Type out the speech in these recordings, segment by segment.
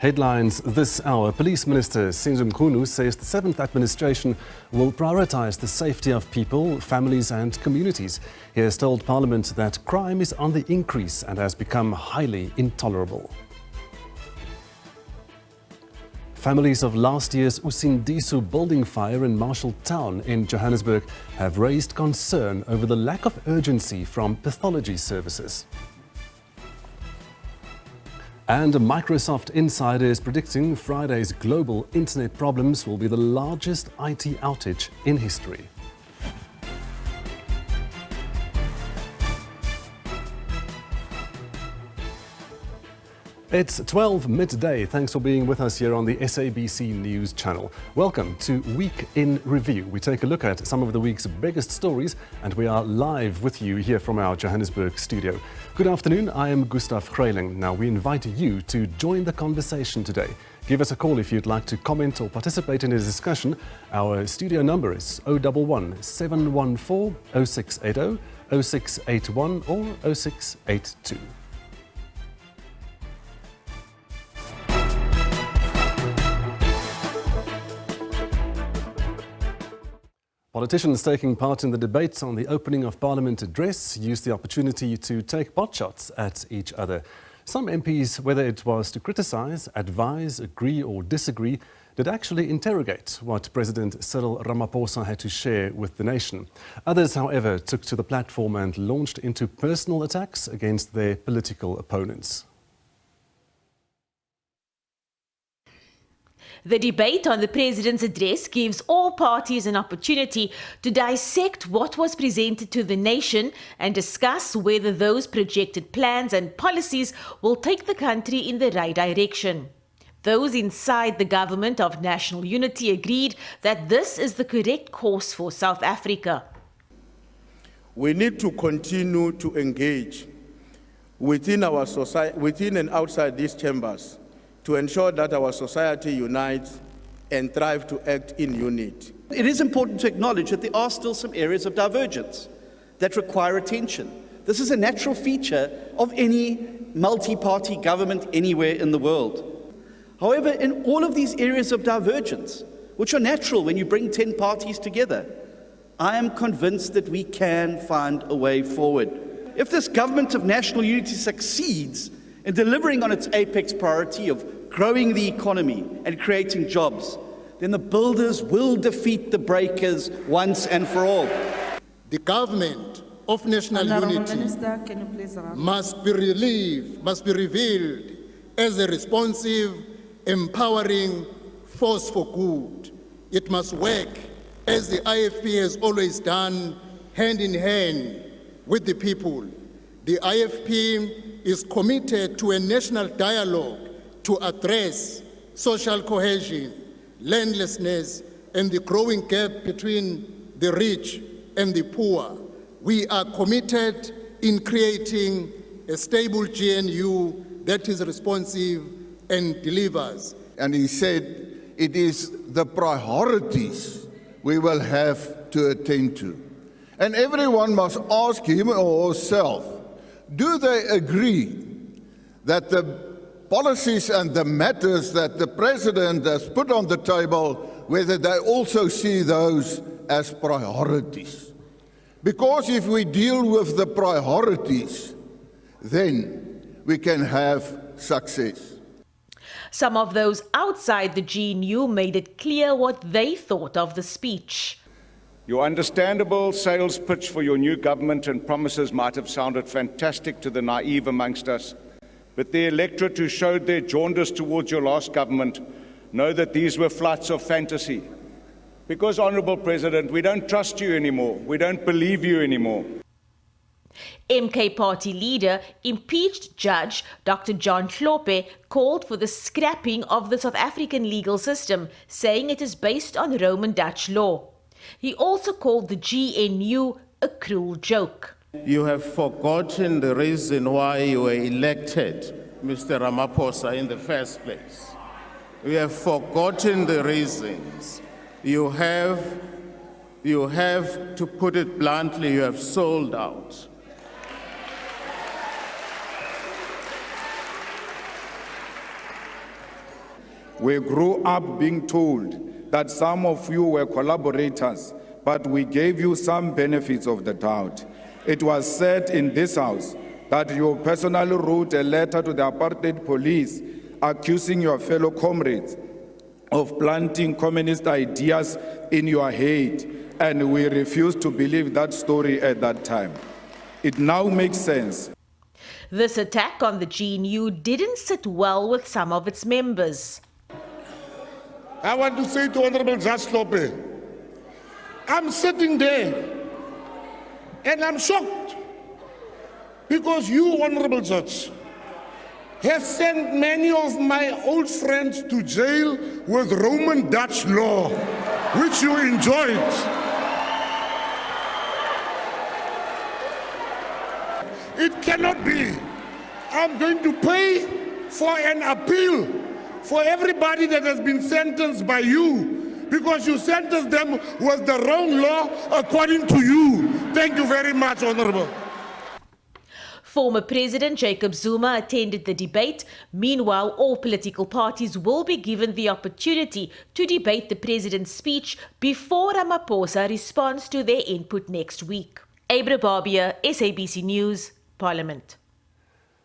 Headlines this hour. Police Minister Sinzumkhulu says the 7th administration will prioritise the safety of people, families and communities. He has told Parliament that crime is on the increase and has become highly intolerable. Families of last year's Usindiso building fire in Marshalltown in Johannesburg have raised concern over the lack of urgency from pathology services. And a Microsoft insider is predicting Friday's global internet problems will be the largest IT outage in history. It's 12 midday. Thanks for being with us here on the SABC News channel. Welcome to Week in Review. We take a look at some of the week's biggest stories and we are live with you here from our Johannesburg studio. Good afternoon, I am Gustav Kreiling. Now we invite you to join the conversation today. Give us a call if you'd like to comment or participate in a discussion. Our studio number is 011 714 0680, 0681 or 0682. Politicians taking part in the debate on the opening of Parliament address used the opportunity to take potshots at each other. Some MPs, whether it was to criticise, advise, agree or disagree, did actually interrogate what President Cyril Ramaphosa had to share with the nation. Others, however, took to the platform and launched into personal attacks against their political opponents. The debate on the President's address gives all parties an opportunity to dissect what was presented to the nation and discuss whether those projected plans and policies will take the country in the right direction. Those inside the Government of National Unity agreed that this is the correct course for South Africa. We need to continue to engage within our society, within and outside these chambers, to ensure that our society unites and thrive to act in unity. It is important to acknowledge that there are still some areas of divergence that require attention. This is a natural feature of any multi-party government anywhere in the world. However, in all of these areas of divergence, which are natural when you bring 10 parties together, I am convinced that we can find a way forward. If this Government of National Unity succeeds in delivering on its apex priority of growing the economy and creating jobs, then the builders will defeat the breakers once and for all. The Government of National Unity must be revealed as a responsive, empowering force for good. It must work, as the IFP has always done, hand in hand with the people. The IFP is committed to a national dialogue to address social cohesion, landlessness, and the growing gap between the rich and the poor. We are committed in creating a stable GNU that is responsive and delivers. And he said it is the priorities we will have to attend to. And everyone must ask him or herself, do they agree that the policies and the matters that the President has put on the table, whether they also see those as priorities? Because if we deal with the priorities, then we can have success. Some of those outside the GNU made it clear what they thought of the speech. Your understandable sales pitch for your new government and promises might have sounded fantastic to the naive amongst us, but the electorate who showed their jaundice towards your last government know that these were flights of fantasy. Because, Honourable President, we don't trust you anymore. We don't believe you anymore. MK party leader, impeached Judge Dr. John Hlophe, called for the scrapping of the South African legal system, saying it is based on Roman Dutch law. He also called the GNU a cruel joke. You have forgotten the reason why you were elected, Mr. Ramaphosa, in the first place. You have forgotten the reasons. You have, to put it bluntly, you have sold out. We grew up being told that some of you were collaborators, but we gave you some benefits of the doubt. It was said in this house that you personally wrote a letter to the apartheid police accusing your fellow comrades of planting communist ideas in your head, and we refused to believe that story at that time. It now makes sense. This attack on the GNU didn't sit well with some of its members. I want to say to Honorable Judge Lope, I'm sitting there and I'm shocked because you, Honorable Judge, have sent many of my old friends to jail with Roman Dutch law, which you enjoyed. It cannot be. I'm going to pay for an appeal for everybody that has been sentenced by you, because you sentenced them with the wrong law according to you. Thank you very much, Honorable. Former President Jacob Zuma attended the debate. Meanwhile, all political parties will be given the opportunity to debate the president's speech before Ramaphosa responds to their input next week. Abra Barbia, SABC News, Parliament.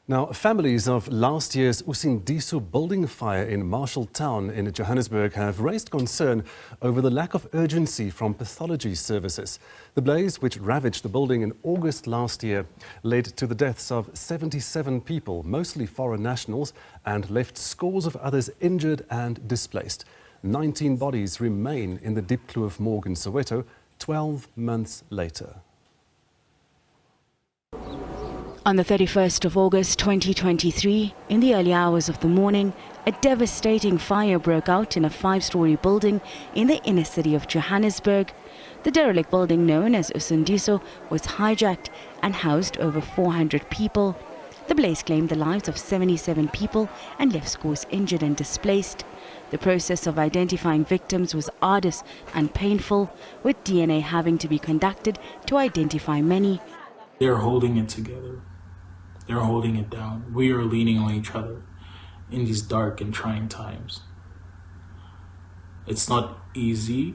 Now, families of last year's Usindiso building fire in Marshalltown in Johannesburg have raised concern over the lack of urgency from pathology services. The blaze, which ravaged the building in August last year, led to the deaths of 77 people, mostly foreign nationals, and left scores of others injured and displaced. 19 bodies remain in the Diepkloof morgue in Soweto 12 months later. On the 31st of August 2023, in the early hours of the morning, a devastating fire broke out in a 5-story building in the inner city of Johannesburg. The derelict building, known as Usindiso, was hijacked and housed over 400 people. The blaze claimed the lives of 77 people and left scores injured and displaced. The process of identifying victims was arduous and painful, with DNA having to be conducted to identify many. They're holding it together. They're holding it down. We are leaning on each other in these dark and trying times. It's not easy.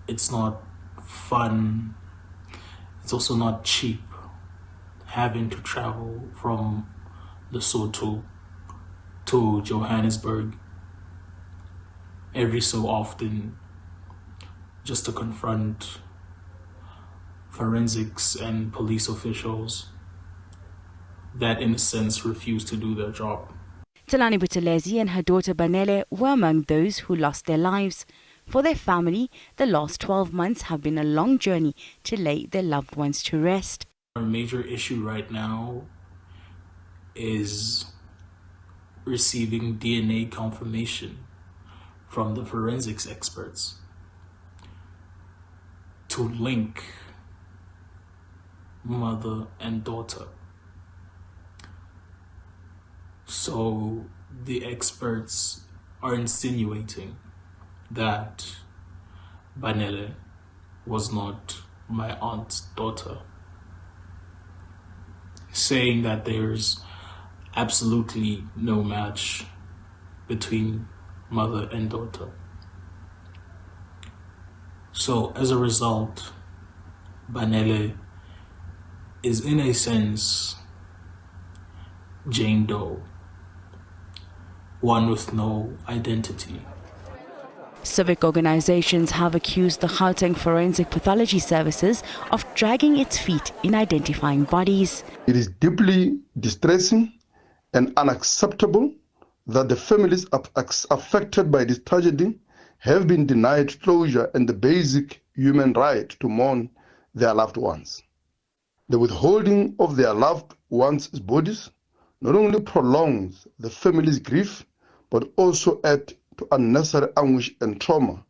It's not fun. It's also not cheap, having to travel from Lesotho to Johannesburg every so often just to confront forensics and police officials that, in a sense, refuse to do their job. Tshwane Buthelezi and her daughter Mandela were among those who lost their lives. For their family, the last 12 months have been a long journey to lay their loved ones to rest. Our major issue right now is receiving DNA confirmation from the forensics experts to link mother and daughter. So the experts are insinuating that Mandela was not my aunt's daughter, saying that there's absolutely no match between mother and daughter. So as a result, Mandela is, in a sense, Jane Doe, one with no identity. Civic organizations have accused the Gauteng Forensic Pathology Services of dragging its feet in identifying bodies. It is deeply distressing and unacceptable that the families affected by this tragedy have been denied closure and the basic human right to mourn their loved ones. The withholding of their loved ones' bodies not only prolongs the family's grief, but also adds to unnecessary anguish and trauma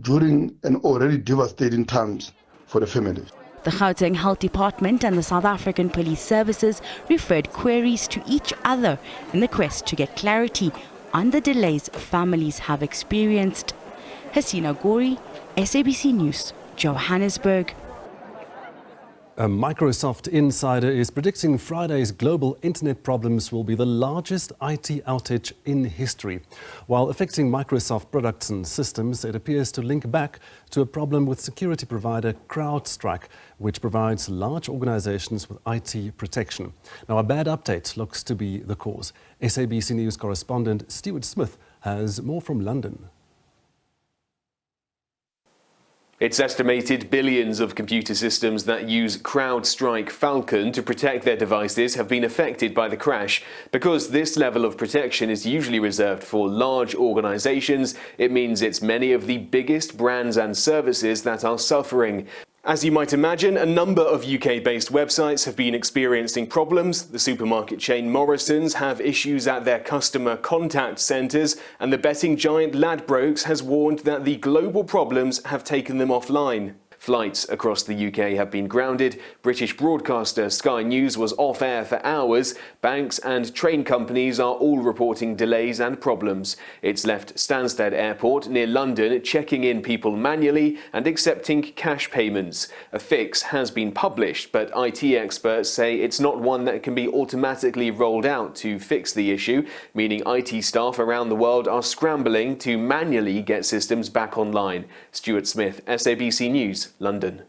during an already devastating times for the families. The Gauteng Health Department and the South African Police Services referred queries to each other in the quest to get clarity on the delays families have experienced. Hasina Gori, SABC News, Johannesburg. A Microsoft insider is predicting Friday's global internet problems will be the largest IT outage in history. While affecting Microsoft products and systems, it appears to link back to a problem with security provider CrowdStrike, which provides large organizations with IT protection. Now, a bad update looks to be the cause. SABC News correspondent Stuart Smith has more from London. It's estimated billions of computer systems that use CrowdStrike Falcon to protect their devices have been affected by the crash. Because this level of protection is usually reserved for large organizations, it means it's many of the biggest brands and services that are suffering. As you might imagine, a number of UK-based websites have been experiencing problems. The supermarket chain Morrisons have issues at their customer contact centres, and the betting giant Ladbrokes has warned that the global problems have taken them offline. Flights across the UK have been grounded. British broadcaster Sky News was off air for hours. Banks and train companies are all reporting delays and problems. It's left Stansted Airport near London checking in people manually and accepting cash payments. A fix has been published, but IT experts say it's not one that can be automatically rolled out to fix the issue, meaning IT staff around the world are scrambling to manually get systems back online. Stuart Smith, SABC News, London.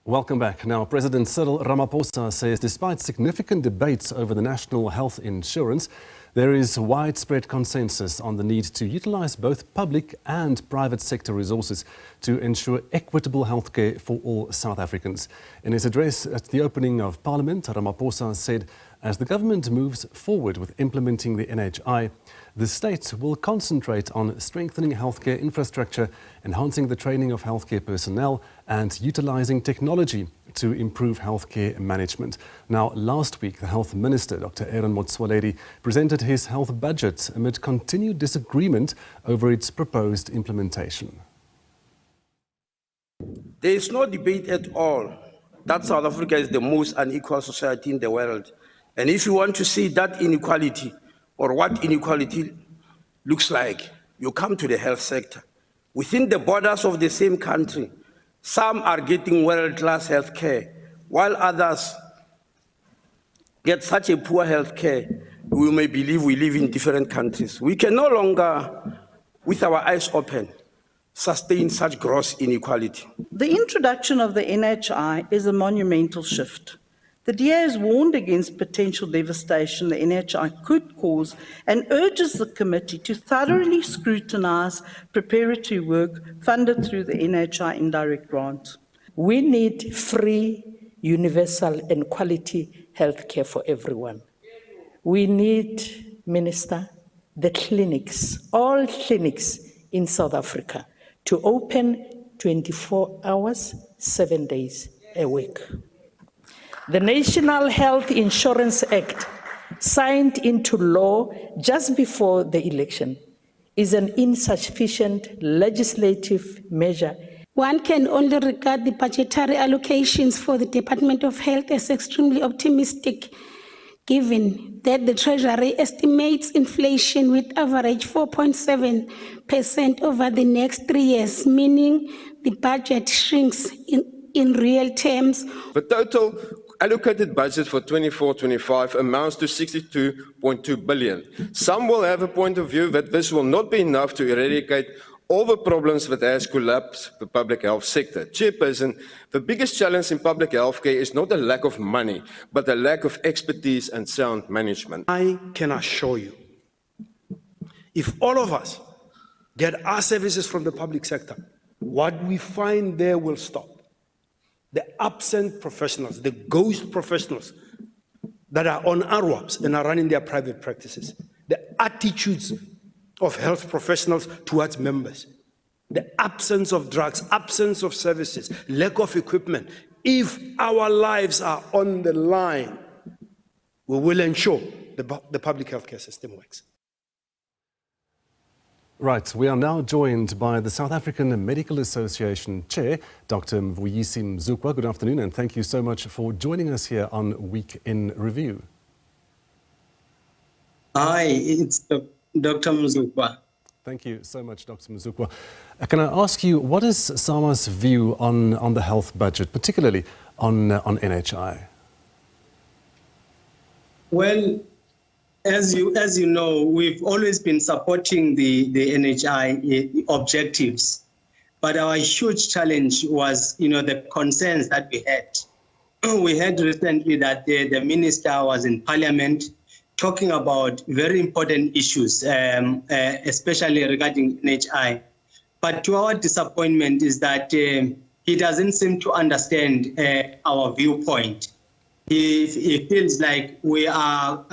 Welcome back. Now, President Cyril Ramaphosa says despite significant debates over the national health insurance, there is widespread consensus on the need to utilize both public and private sector resources to ensure equitable healthcare for all South Africans. In his address at the opening of Parliament, Ramaphosa said, as the government moves forward with implementing the NHI, the state will concentrate on strengthening healthcare infrastructure, enhancing the training of healthcare personnel, and utilizing technology to improve healthcare management. Now, last week, the Health Minister, Dr. Aaron Motsoaledi, presented his health budget amid continued disagreement over its proposed implementation. There is no debate at all that South Africa is the most unequal society in the world. And if you want to see that inequality or what inequality looks like, you come to the health sector. Within the borders of the same country, some are getting world-class health care, while others get such a poor health care, we may believe we live in different countries. We can no longer, with our eyes open, sustain such gross inequality. The introduction of the NHI is a monumental shift. The DA has warned against potential devastation the NHI could cause and urges the committee to thoroughly scrutinise preparatory work funded through the NHI indirect grant. We need free, universal and quality healthcare for everyone. We need, Minister, the clinics, all clinics in South Africa, to open 24 hours, 7 days a week. The National Health Insurance Act, signed into law just before the election, is an insufficient legislative measure. One can only regard the budgetary allocations for the Department of Health as extremely optimistic, given that the Treasury estimates inflation with average 4.7% over the next 3 years, meaning the budget shrinks in real terms. The total allocated budget for 24-25 amounts to 62.2 billion. Some will have a point of view that this will not be enough to eradicate all the problems that has collapsed the public health sector. Chairperson, the biggest challenge in public health care is not a lack of money, but a lack of expertise and sound management. I can assure you, if all of us get our services from the public sector, what we find there will stop. The absent professionals, the ghost professionals that are on ARWAPs and are running their private practices, the attitudes of health professionals towards members, the absence of drugs, absence of services, lack of equipment. If our lives are on the line, we will ensure the public healthcare system works. Right, we are now joined by the South African Medical Association Chair, Dr. Mvuyisi Mzukwa. Good afternoon, and thank you so much for joining us here on Week in Review. Hi, it's a Dr. Muzukwa. Thank you so much, Dr. Muzukwa. Can I ask you, what is SAMA's view on the health budget, particularly on NHI? Well, as you know, we've always been supporting the NHI objectives, but our huge challenge was, the concerns that we had. We heard recently that the minister was in Parliament talking about very important issues, especially regarding NHI. But to our disappointment is that he doesn't seem to understand our viewpoint. He feels like we are,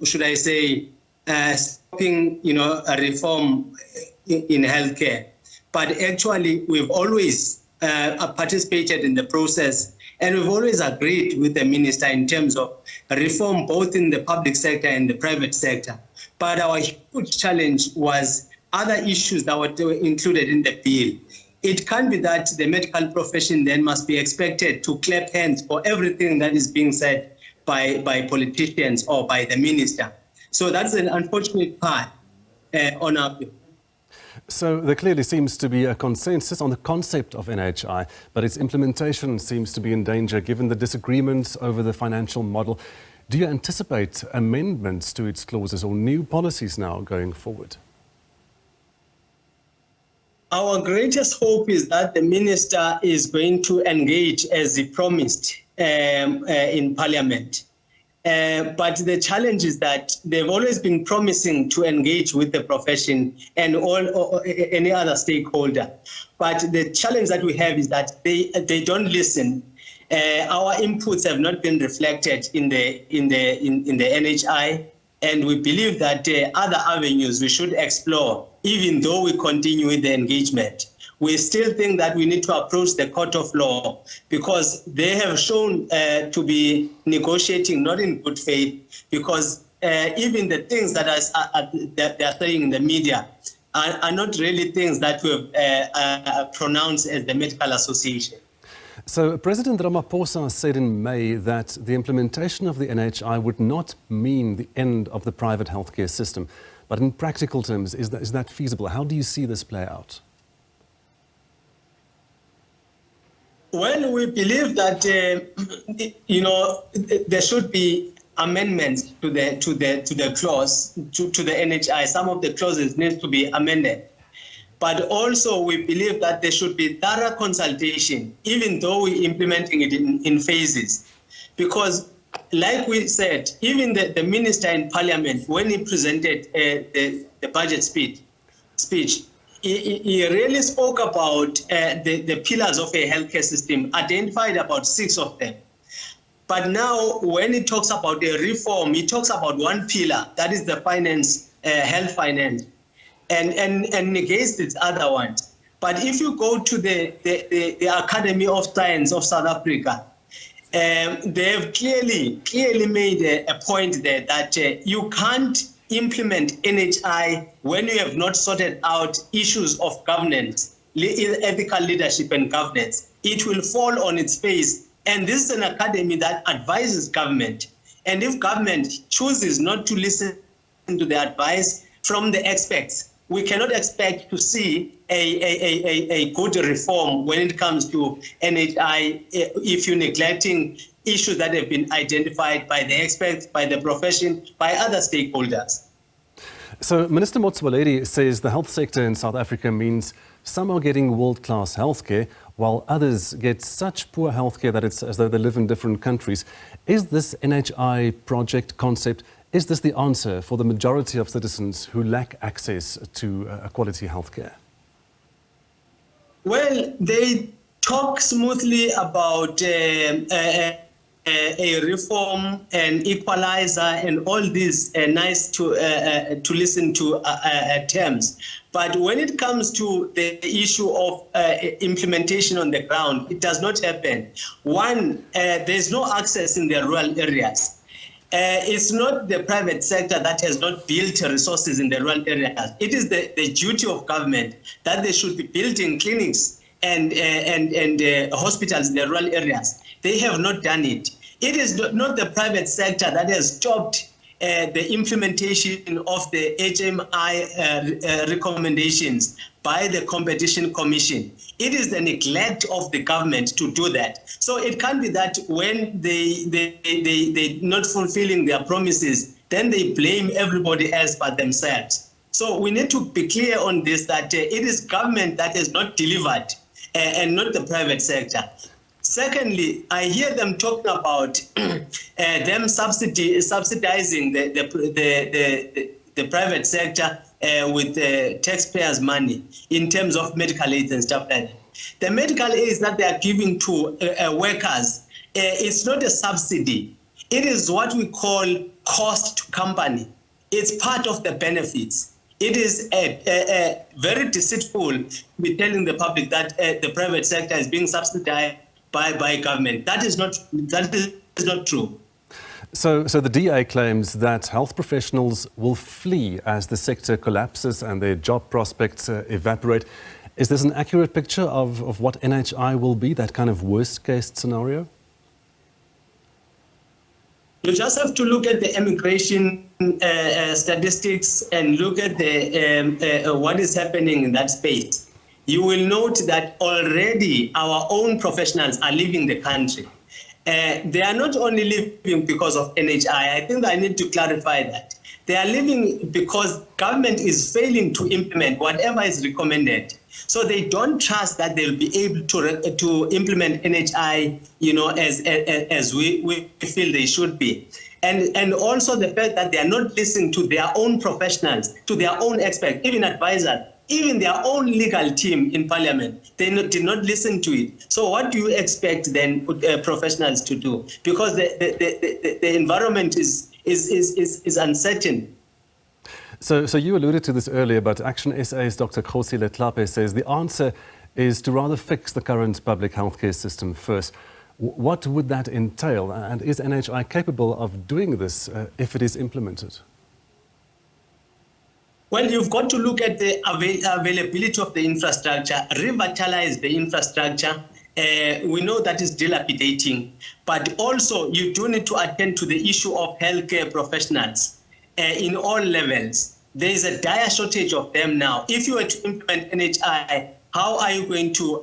should I say, stopping, a reform in healthcare. But actually, we've always participated in the process, and we've always agreed with the minister in terms of reform both in the public sector and the private sector. But our huge challenge was other issues that were included in the bill. It can't be that the medical profession then must be expected to clap hands for everything that is being said by politicians or by the minister. So that's an unfortunate part on our bill. So there clearly seems to be a consensus on the concept of NHI, but its implementation seems to be in danger given the disagreements over the financial model. Do you anticipate amendments to its clauses or new policies now going forward? Our greatest hope is that the minister is going to engage as he promised in Parliament. But the challenge is that they've always been promising to engage with the profession and any other stakeholder. But the challenge that we have is that they don't listen. Our inputs have not been reflected in the NHI, and we believe that other avenues we should explore, even though we continue with the engagement. We still think that we need to approach the court of law because they have shown to be negotiating not in good faith, because even the things that they are saying in the media are not really things that we have pronounced as the Medical Association. So President Ramaphosa said in May that the implementation of the NHI would not mean the end of the private healthcare system. But in practical terms, is that feasible? How do you see this play out? Well, we believe that there should be amendments to the clause to the NHI. Some of the clauses need to be amended, but also we believe that there should be thorough consultation, even though we're implementing it in phases, because, like we said, even the minister in Parliament, when he presented the budget speech. He really spoke about the pillars of a healthcare system, identified about 6 of them. But now when he talks about the reform, he talks about one pillar, that is the finance, health finance, and negates its other ones. But if you go to the Academy of Science of South Africa, they have clearly made a point there that you can't implement NHI when you have not sorted out issues of governance, ethical leadership and governance. It will fall on its face. And this is an academy that advises government. And if government chooses not to listen to the advice from the experts, we cannot expect to see a good reform when it comes to NHI if you're neglecting issues that have been identified by the experts, by the profession, by other stakeholders. So Minister Motsoaledi says the health sector in South Africa means some are getting world-class healthcare while others get such poor healthcare that it's as though they live in different countries. Is this NHI project concept, is this the answer for the majority of citizens who lack access to quality healthcare? Well, they talk smoothly about a reform, an equalizer, and all these nice to listen to terms. But when it comes to the issue of implementation on the ground, it does not happen. One, there's no access in the rural areas. It's not the private sector that has not built resources in the rural areas. It is the duty of government that they should be building clinics and hospitals in the rural areas. They have not done it. It is not the private sector that has stopped the implementation of the HMI recommendations by the Competition Commission. It is the neglect of the government to do that. So it can't be that when they not fulfilling their promises, then they blame everybody else but themselves. So we need to be clear on this, that it is government that has not delivered and not the private sector. Secondly, I hear them talking about them subsidizing the private sector with taxpayers' money in terms of medical aids and stuff like that. The medical aids that they are giving to workers, it's not a subsidy. It is what we call cost to company. It's part of the benefits. It is very deceitful to be telling the public that the private sector is being subsidized by government. That is not true. So the DA claims that health professionals will flee as the sector collapses and their job prospects evaporate. Is this an accurate picture of what NHI will be, that kind of worst-case scenario? You just have to look at the immigration statistics and look at what is happening in that space. You will note that already our own professionals are leaving the country. They are not only leaving because of NHI. I think I need to clarify that. They are leaving because government is failing to implement whatever is recommended. So they don't trust that they'll be able to implement NHI, as we feel they should be. And also the fact that they are not listening to their own professionals, to their own experts, even advisors, even their own legal team in Parliament. They did not listen to it. So what do you expect then professionals to do? Because the environment is uncertain. So you alluded to this earlier, but Action SA's Dr. Khosi Letlape says the answer is to rather fix the current public healthcare system first. What would that entail? And is NHI capable of doing this if it is implemented? Well, you've got to look at the availability of the infrastructure, revitalize the infrastructure. We know that is dilapidating, but also you do need to attend to the issue of healthcare professionals in all levels. There is a dire shortage of them now. If you were to implement NHI, how are you going to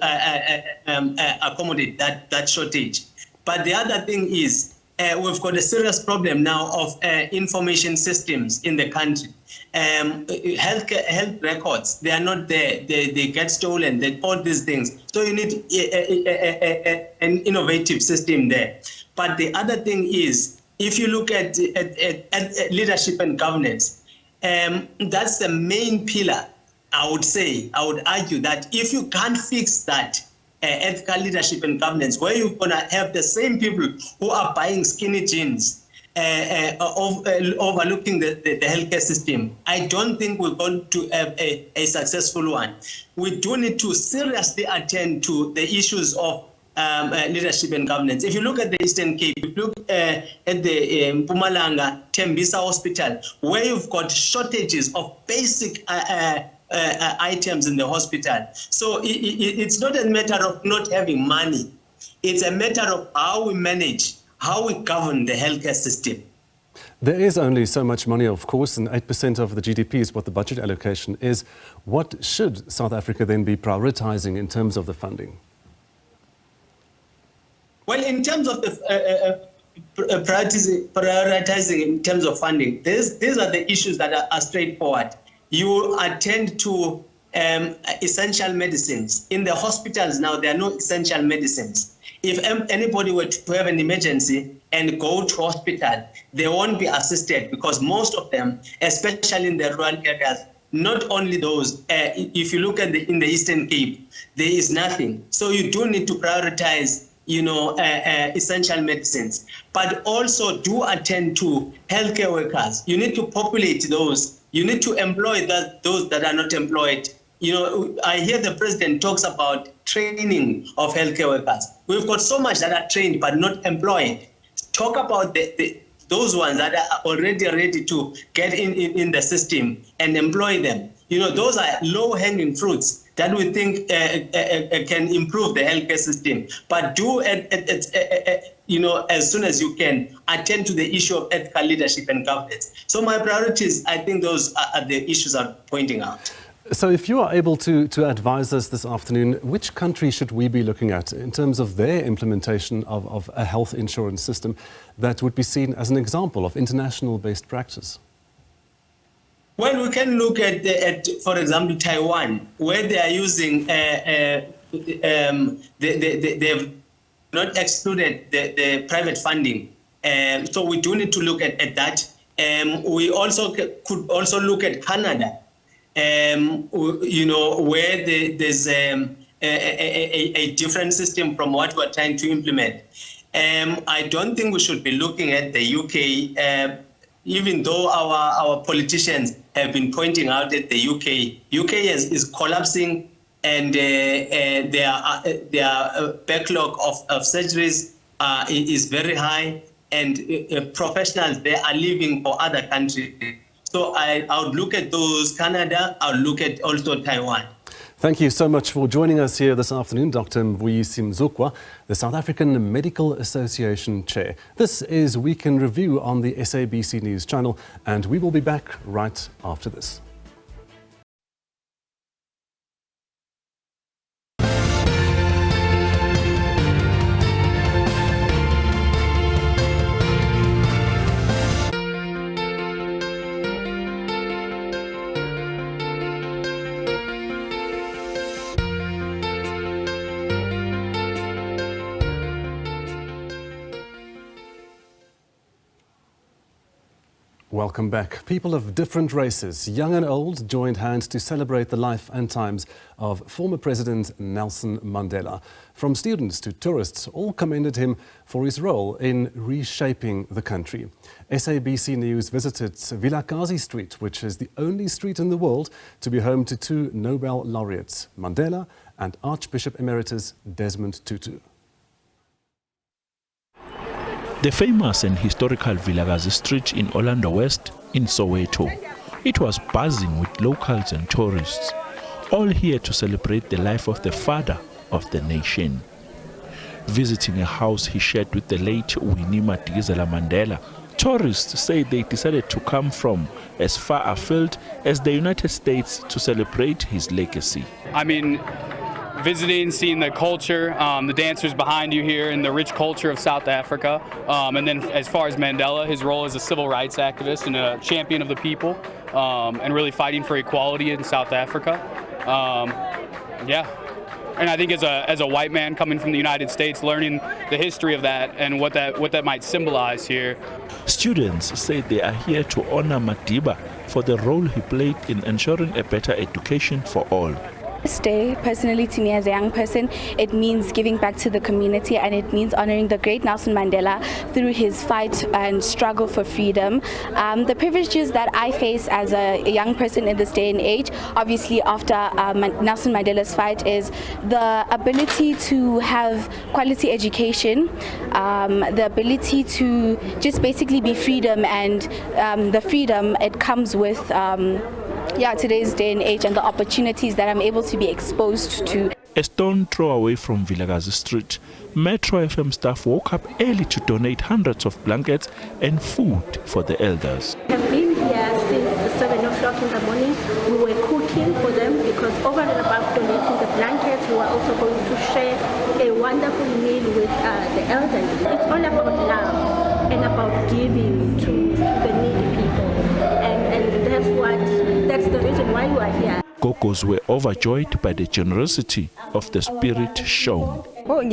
accommodate that shortage? But the other thing is, we've got a serious problem now of information systems in the country. Health records, they are not there. They get stolen, all these things. So you need an innovative system there. But the other thing is, if you look at leadership and governance, that's the main pillar. I would argue that if you can't fix that, ethical leadership and governance, where you're going to have the same people who are buying skinny jeans, overlooking the healthcare system, I don't think we're going to have a successful one. We do need to seriously attend to the issues of leadership and governance. If you look at the Eastern Cape, if you look at the Mpumalanga Tembisa Hospital, where you've got shortages of basic items in the hospital. So it's not a matter of not having money. It's a matter of how we manage, how we govern the healthcare system. There is only so much money, of course, and 8% of the GDP is what the budget allocation is. What should South Africa then be prioritizing in terms of the funding? Well, in terms of the prioritizing in terms of funding, these are the issues that are straightforward. You attend to essential medicines. In the hospitals now, there are no essential medicines. If anybody were to have an emergency and go to hospital, they won't be assisted because most of them, especially in the rural areas, not only those, if you look at in the Eastern Cape, there is nothing. So you do need to prioritize essential medicines, but also do attend to healthcare workers. You need to populate those. You need to employ those that are not employed. I hear the president talks about training of healthcare workers. We've got so much that are trained but not employed. Talk about those ones that are already ready to get in the system and employ them. Those are low-hanging fruits that we think can improve the healthcare system. But as soon as you can, attend to the issue of ethical leadership and governance. So my priorities, I think those are the issues I'm pointing out. So if you are able to advise us this afternoon, which country should we be looking at in terms of their implementation of a health insurance system that would be seen as an example of international based practice? Well, we can look at for example, Taiwan, where they are using, they've not excluded the private funding. So we do need to look at that. We also could also look at Canada, where there's a different system from what we're trying to implement. I don't think we should be looking at the UK, even though our politicians have been pointing out that the UK is collapsing, and their backlog of surgeries is very high, and professionals there are leaving for other countries. So I would look at those, Canada, I would look at also Taiwan. Thank you so much for joining us here this afternoon, Dr. Usindiso, the South African Medical Association Chair. This is Week in Review on the SABC News channel, and we will be back right after this. Welcome back. People of different races, young and old, joined hands to celebrate the life and times of former President Nelson Mandela. From students to tourists, all commended him for his role in reshaping the country. SABC News visited Vilakazi Street, which is the only street in the world to be home to two Nobel laureates, Mandela and Archbishop Emeritus Desmond Tutu. The famous and historical Vilakazi Street in Orlando West in Soweto. It was buzzing with locals and tourists, all here to celebrate the life of the father of the nation. Visiting a house he shared with the late Winnie Madikizela Mandela, tourists say they decided to come from as far afield as the United States to celebrate his legacy. I mean, visiting, seeing the culture, the dancers behind you here, and the rich culture of South Africa. And then as far as Mandela, his role as a civil rights activist and a champion of the people, and really fighting for equality in South Africa. Yeah. And I think as a white man coming from the United States, learning the history of that and what that might symbolize here. Students say they are here to honor Madiba for the role he played in ensuring a better education for all. This day, personally to me as a young person, it means giving back to the community, and it means honoring the great Nelson Mandela through his fight and struggle for freedom. The privileges that I face as a young person in this day and age, obviously after Nelson Mandela's fight, is the ability to have quality education, the ability to just basically be freedom, and the freedom it comes with today's day and age, and the opportunities that I'm able to be exposed to. A stone throw away from Vilakazi Street, Metro FM staff woke up early to donate hundreds of blankets and food for the elders. We have been here since 7 o'clock in the morning. We were cooking for them because over and above donating the blankets, we were also going to share a wonderful meal with the elderly. It's all about love and about giving to the needy people. And that's the reason why we are here. Gogos were overjoyed by the generosity of the spirit shown. I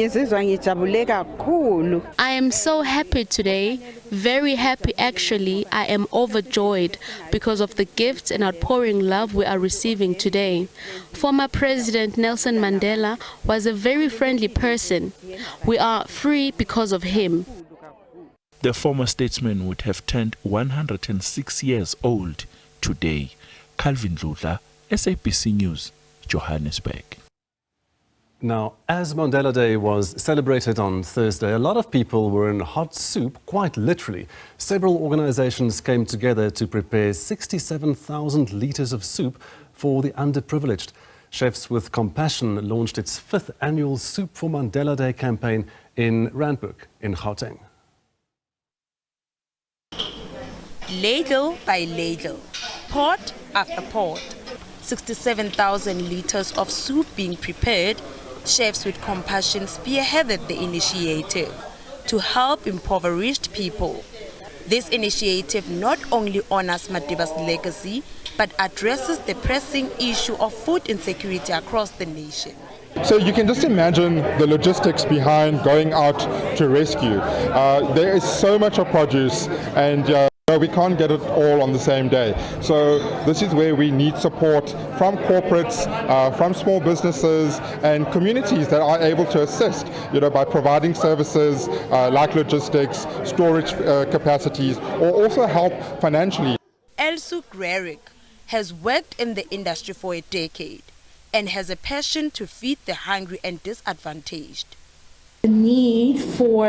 am so happy today, very happy actually. I am overjoyed because of the gifts and outpouring love we are receiving today. Former President Nelson Mandela was a very friendly person. We are free because of him. The former statesman would have turned 106 years old today. Calvin Lula, SABC News, Johannesburg. Now, as Mandela Day was celebrated on Thursday, a lot of people were in hot soup, quite literally. Several organizations came together to prepare 67,000 litres of soup for the underprivileged. Chefs with Compassion launched its 5th annual Soup for Mandela Day campaign in Randburg in Gauteng. Ladle by ladle, pot after pot, 67,000 litres of soup being prepared, chefs with compassion spearheaded the initiative to help impoverished people. This initiative not only honors Madiba's legacy, but addresses the pressing issue of food insecurity across the nation. So you can just imagine the logistics behind going out to rescue. There is so much of produce, and we can't get it all on the same day. So this is where we need support from corporates, from small businesses and communities that are able to assist, by providing services like logistics, storage capacities, or also help financially. Elsu Grerik has worked in the industry for a decade and has a passion to feed the hungry and disadvantaged. The need for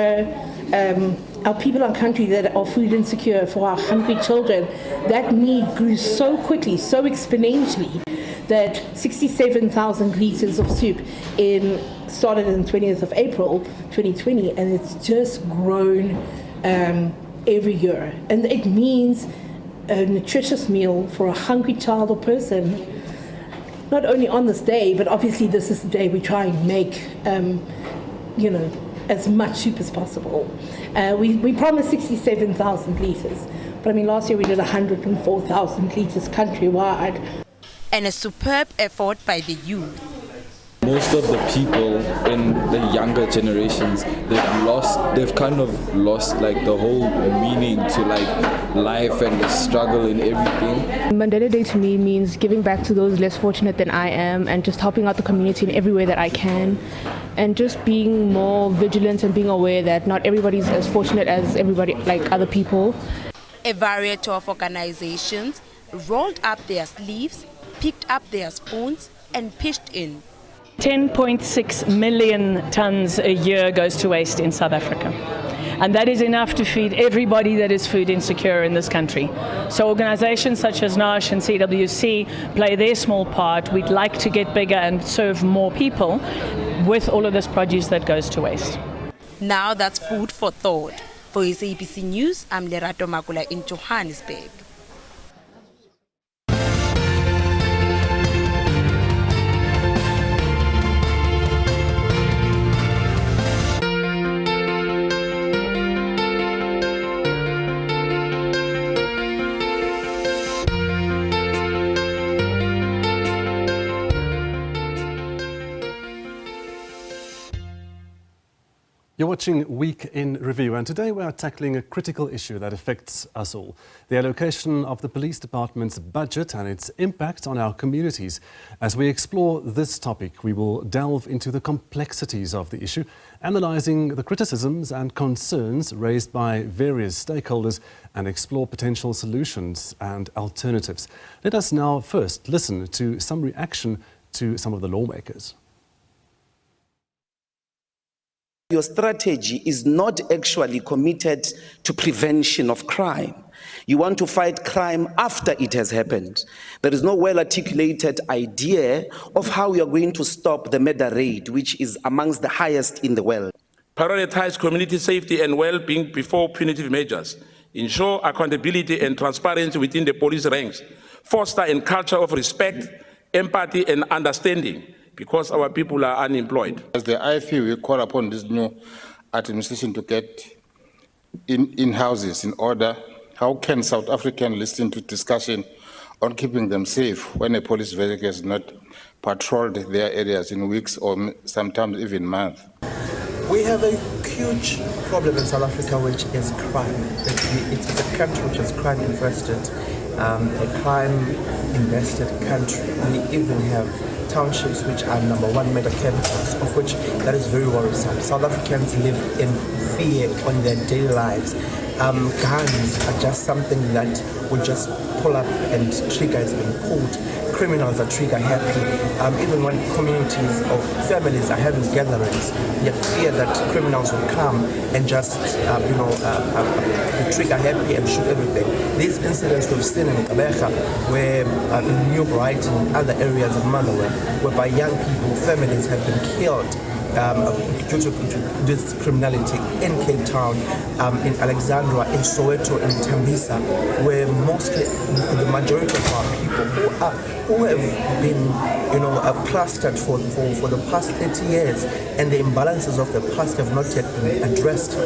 our people and country that are food insecure, for our hungry children, that need grew so quickly, so exponentially, that 67,000 litres of soup started on the 20th of April 2020, and it's just grown every year. And it means a nutritious meal for a hungry child or person, not only on this day, but obviously this is the day we try and make as much soup as possible. We promised 67,000 litres, but last year we did 104,000 litres countrywide. And a superb effort by the youth. Most of the people in the younger generations, they've kind of lost like the whole meaning to like life and the struggle in everything. Mandela Day to me means giving back to those less fortunate than I am, and just helping out the community in every way that I can, and just being more vigilant and being aware that not everybody's as fortunate as everybody, like other people. A variety of organizations rolled up their sleeves, picked up their spoons and pitched in. 10.6 million tons a year goes to waste in South Africa. And that is enough to feed everybody that is food insecure in this country. So organizations such as NASH and CWC play their small part. We'd like to get bigger and serve more people with all of this produce that goes to waste. Now that's food for thought. For SABC News, I'm Lerato Makula in Johannesburg. You're watching Week in Review, and today we are tackling a critical issue that affects us all: the allocation of the police department's budget and its impact on our communities. As we explore this topic, we will delve into the complexities of the issue, analysing the criticisms and concerns raised by various stakeholders, and explore potential solutions and alternatives. Let us now first listen to some reaction to some of the lawmakers. Your strategy is not actually committed to prevention of crime. You want to fight crime after it has happened. There is no well-articulated idea of how you are going to stop the murder rate, which is amongst the highest in the world. Prioritize community safety and well-being before punitive measures. Ensure accountability and transparency within the police ranks. Foster a culture of respect, empathy and understanding, because our people are unemployed. As the IFE, we call upon this new administration to get in houses in order. How can South Africans listen to discussion on keeping them safe when a police vehicle has not patrolled their areas in weeks or sometimes even months? We have a huge problem in South Africa, which is crime. It's a country which is crime infested, a crime-invested country. We even have townships which are #1 murder capitals, of which that is very worrisome. South Africans live in fear on their daily lives. Guns are just something that would just pull up and trigger has been pulled. Criminals are trigger happy. Even when communities or families are having gatherings, you fear that criminals will come and just be trigger happy and shoot everything. These incidents we've seen in Kabeja, where in New Brighton and other areas of Mandela, whereby young people, families have been killed due to this criminality in Cape Town, in Alexandra, in Soweto, in Tembisa, where mostly the majority of our people who have been, plastered for the past 30 years, and the imbalances of the past have not yet been addressed.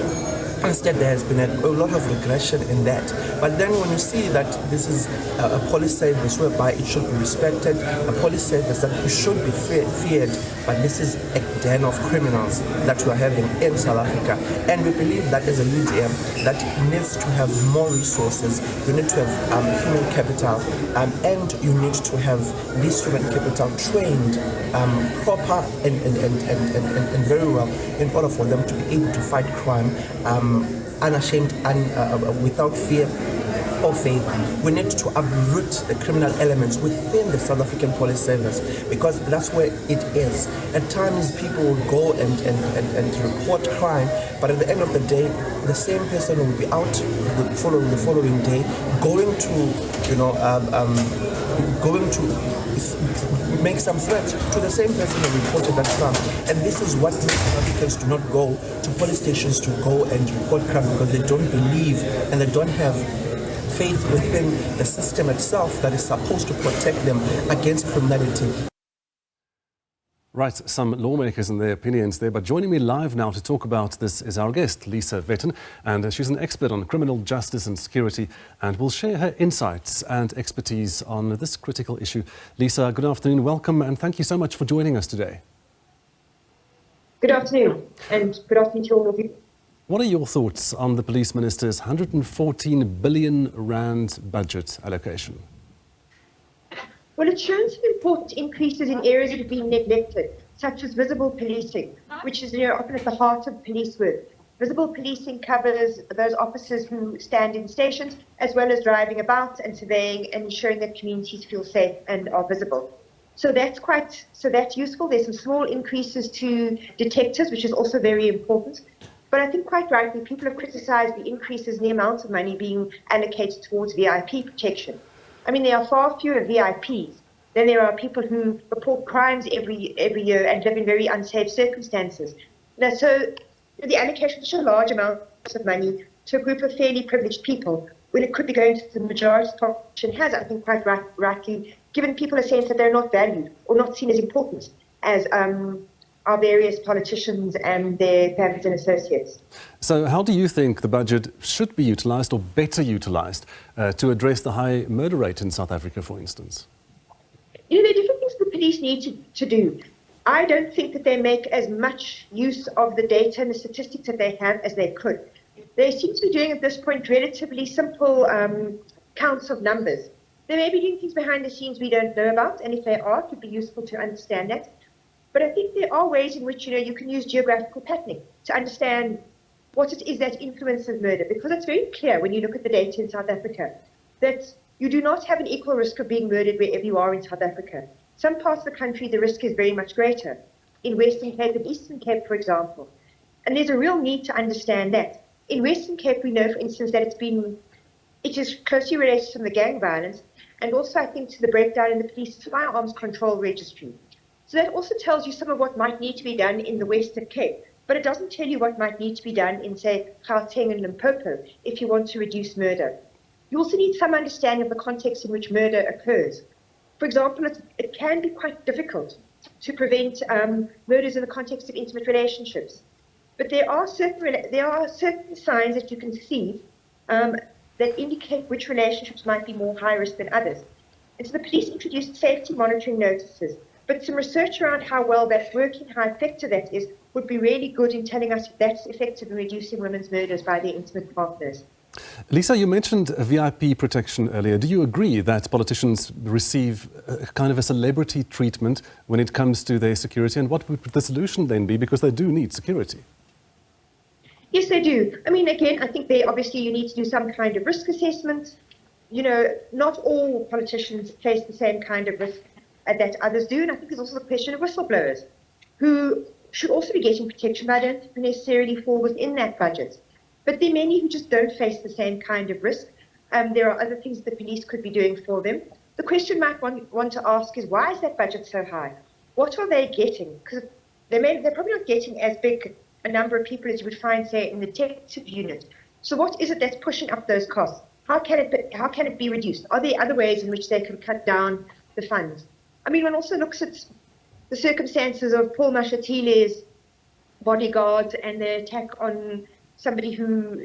Instead, there has been a lot of regression in that. But then when you see that this is a police service whereby it should be respected, a police service that it should be feared, but this is a den of criminals that we are having in South Africa. And we believe that as a UDM, that needs to have more resources. You need to have human capital, and you need to have this human capital trained proper and very well in order for them to be able to fight crime unashamed and without fear or favor. We need to uproot the criminal elements within the South African Police Service, because that's where it is. At times people will go and report crime, but at the end of the day, the same person will be out the following day going to make some threats to the same person who reported that crime. And this is what makes South Africans do not go to police stations to go and report crime, because they don't believe and they don't have faith within the system itself that is supposed to protect them against criminality. Right, some lawmakers and their opinions there, but joining me live now to talk about this is our guest, Lisa Vetten, and she's an expert on criminal justice and security, and will share her insights and expertise on this critical issue. Lisa, good afternoon, welcome, and thank you so much for joining us today. Good afternoon, and good afternoon to all of you. What are your thoughts on the Police Minister's 114 billion rand budget allocation? Well, it's shown some important increases in areas that have been neglected, such as visible policing, which is often at the heart of police work. Visible policing covers those officers who stand in stations, as well as driving about and surveying and ensuring that communities feel safe and are visible. So that's useful. There's some small increases to detectives, which is also very important. But I think quite rightly, people have criticised the increases in the amount of money being allocated towards VIP protection. I mean, there are far fewer VIPs than there are people who report crimes every year and live in very unsafe circumstances. Now, so the allocation of such a large amount of money to a group of fairly privileged people, when it could be going to the majority of the population, has, I think, quite rightly given people a sense that they're not valued or not seen as important as our various politicians and their families and associates. So how do you think the budget should be utilised or better utilised to address the high murder rate in South Africa, for instance? There are different things the police need to do. I don't think that they make as much use of the data and the statistics that they have as they could. They seem to be doing at this point relatively simple counts of numbers. They may be doing things behind the scenes we don't know about, and if they are, it would be useful to understand that. But I think there are ways in which you can use geographical patterning to understand what it is that influences murder, because it's very clear when you look at the data in South Africa that you do not have an equal risk of being murdered wherever you are in South Africa. Some parts of the country, the risk is very much greater. In Western Cape and Eastern Cape, for example. And there's a real need to understand that. In Western Cape, we know, for instance, that it is closely related to the gang violence, and also, I think, to the breakdown in the police's firearms control registry. So that also tells you some of what might need to be done in the Western Cape, but it doesn't tell you what might need to be done in, say, Gauteng and Limpopo if you want to reduce murder. You also need some understanding of the context in which murder occurs. For example, it can be quite difficult to prevent murders in the context of intimate relationships. But there are certain signs that you can see that indicate which relationships might be more high risk than others. And so the police introduced safety monitoring notices, but some research around how well that's working, how effective that is, would be really good in telling us if that's effective in reducing women's murders by their intimate partners. Lisa, you mentioned VIP protection earlier. Do you agree that politicians receive kind of a celebrity treatment when it comes to their security? And what would the solution then be? Because they do need security. Yes, they do. I mean, again, I think obviously you need to do some kind of risk assessment. Not all politicians face the same kind of risk that others do. And I think there's also the question of whistleblowers, who should also be getting protection, but I don't think necessarily fall within that budget. But there are many who just don't face the same kind of risk. There are other things the police could be doing for them. The question you might want to ask is, why is that budget so high? What are they getting? Because they're probably not getting as big a number of people as you would find, say, in the detective unit. So what is it that's pushing up those costs? How can it be reduced? Are there other ways in which they can cut down the funds? I mean, one also looks at the circumstances of Paul Mashatile's bodyguards and the attack on somebody who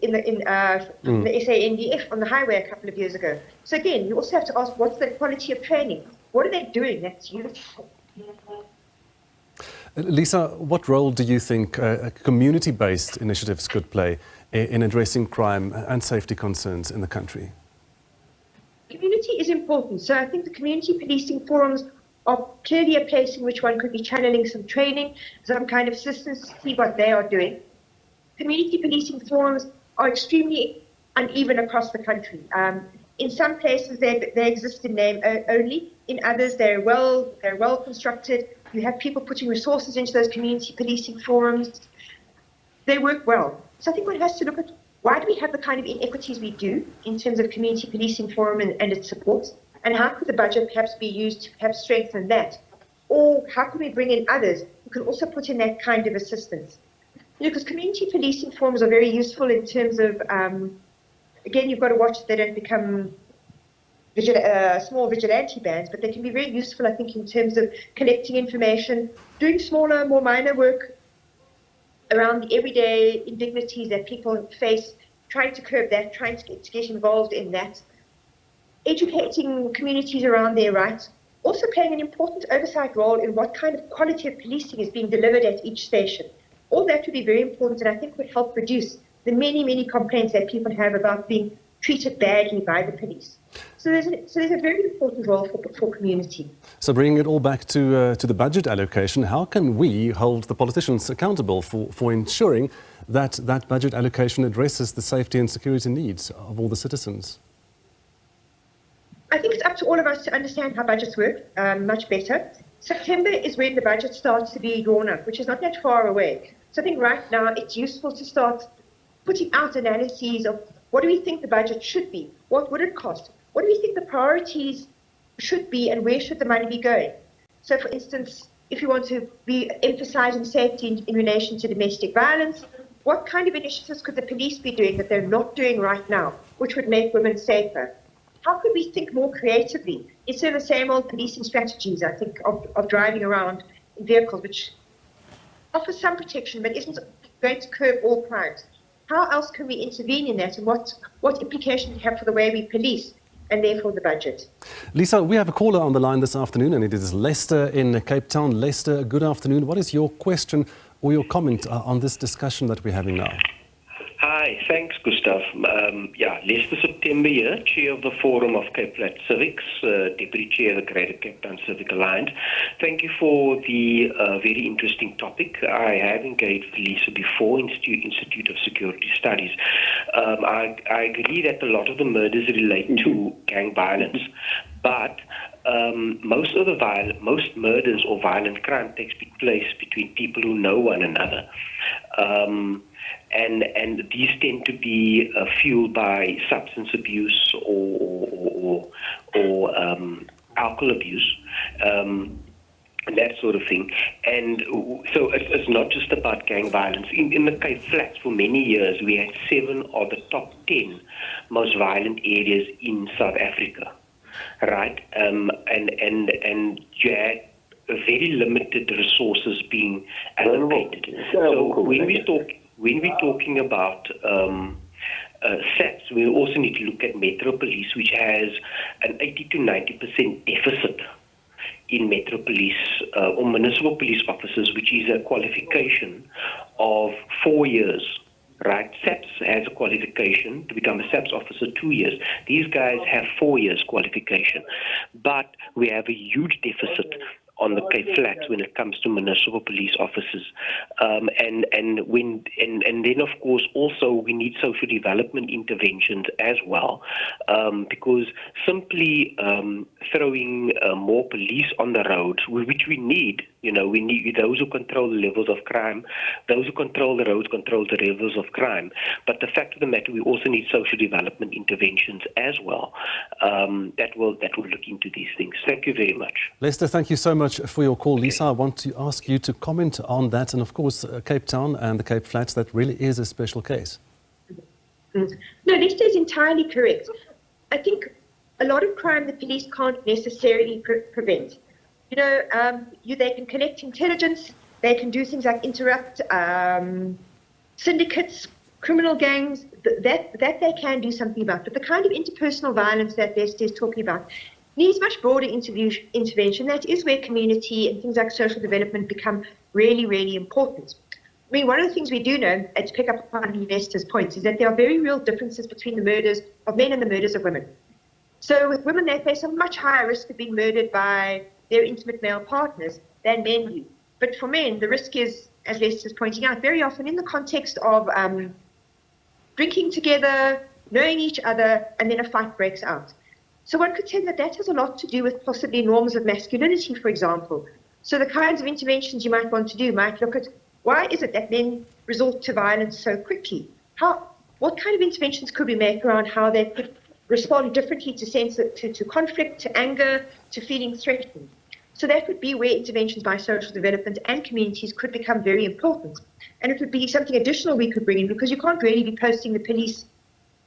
in the SANDF on the highway a couple of years ago. So again, you also have to ask, what's the quality of training? What are they doing that's useful? Lisa, what role do you think community-based initiatives could play in addressing crime and safety concerns in the country? Community is important. So I think the community policing forums are clearly a place in which one could be channeling some training, some kind of assistance to see what they are doing. Community policing forums are extremely uneven across the country. In some places they exist in name only. In others they're well constructed. You have people putting resources into those community policing forums. They work well. So I think one has to look at, why do we have the kind of inequities we do in terms of community policing forum and its supports? And how could the budget perhaps be used to perhaps strengthen that? Or how can we bring in others who can also put in that kind of assistance? Because community policing forums are very useful in terms of, again, you've got to watch that they don't become small vigilante bands, but they can be very useful, I think, in terms of collecting information, doing smaller, more minor work around the everyday indignities that people face, trying to curb that, trying to get involved in that, educating communities around their rights, also playing an important oversight role in what kind of quality of policing is being delivered at each station. All that would be very important, and I think would help reduce the many, many complaints that people have about being treated badly by the police. So there's a very important role for community. So bringing it all back to the budget allocation, how can we hold the politicians accountable for ensuring that that budget allocation addresses the safety and security needs of all the citizens? I think it's up to all of us to understand how budgets work much better. September is when the budget starts to be drawn up, which is not that far away. So I think right now it's useful to start putting out analyses of what do we think the budget should be? What would it cost? What do we think the priorities should be, and where should the money be going? So for instance, if you want to be emphasizing safety in relation to domestic violence, what kind of initiatives could the police be doing that they're not doing right now, which would make women safer? How could we think more creatively instead of the same old policing strategies, I think, of driving around in vehicles, which offers some protection but isn't going to curb all crimes? How else can we intervene in that, and what implications do you have for the way we police and therefore the budget? Lisa, we have a caller on the line this afternoon, and it is Lester in Cape Town. Lester, good afternoon. What is your question or your comment on this discussion that we're having now? Hi, thanks, Gustav. Lester September here, Chair of the Forum of Cape Flat Civics, Deputy Chair of the Greater Cape Town Civic Alliance. Thank you for the very interesting topic. I have engaged with Lisa before, Institute of Security Studies. I agree that a lot of the murders relate to gang violence, but most murders or violent crime takes place between people who know one another. And these tend to be fueled by substance abuse or alcohol abuse, that sort of thing. And so it's not just about gang violence. In the Cape Flats, for many years, we had 7 of the top 10 most violent areas in South Africa, right? And you had very limited resources being allocated. So when we're talking about SAPS, we also need to look at Metro Police, which has an 80 to 90% deficit in Metro Police or municipal police officers, which is a qualification of 4 years. Right, SAPS has a qualification to become a SAPS officer 2 years. These guys have 4 years qualification, but we have a huge deficit on the Cape Flats when it comes to municipal police officers, and then of course also we need social development interventions as well, because simply throwing more police on the roads, which we need You know, we need those who control the levels of crime, those who control the roads control the levels of crime. But the fact of the matter, we also need social development interventions as well that will look into these things. Thank you very much. Lester, thank you so much for your call. Lisa, I want to ask you to comment on that. And of course, Cape Town and the Cape Flats, that really is a special case. No, Lester is entirely correct. I think a lot of crime the police can't necessarily prevent. You know, they can collect intelligence, they can do things like interrupt syndicates, criminal gangs, that they can do something about. But the kind of interpersonal violence that Lester is talking about needs much broader intervention. That is where community and things like social development become really, really important. I mean, one of the things we do know, and to pick up upon Lester's points, is that there are very real differences between the murders of men and the murders of women. So with women, they face a much higher risk of being murdered by their intimate male partners than men do. But for men, the risk is, as Lester's pointing out, very often in the context of drinking together, knowing each other, and then a fight breaks out. So one could say that that has a lot to do with possibly norms of masculinity, for example. So the kinds of interventions you might want to do might look at why is it that men resort to violence so quickly? What kind of interventions could we make around how they could respond differently to conflict, to anger, to feeling threatened? So that would be where interventions by social development and communities could become very important. And it would be something additional we could bring in, because you can't really be posting the police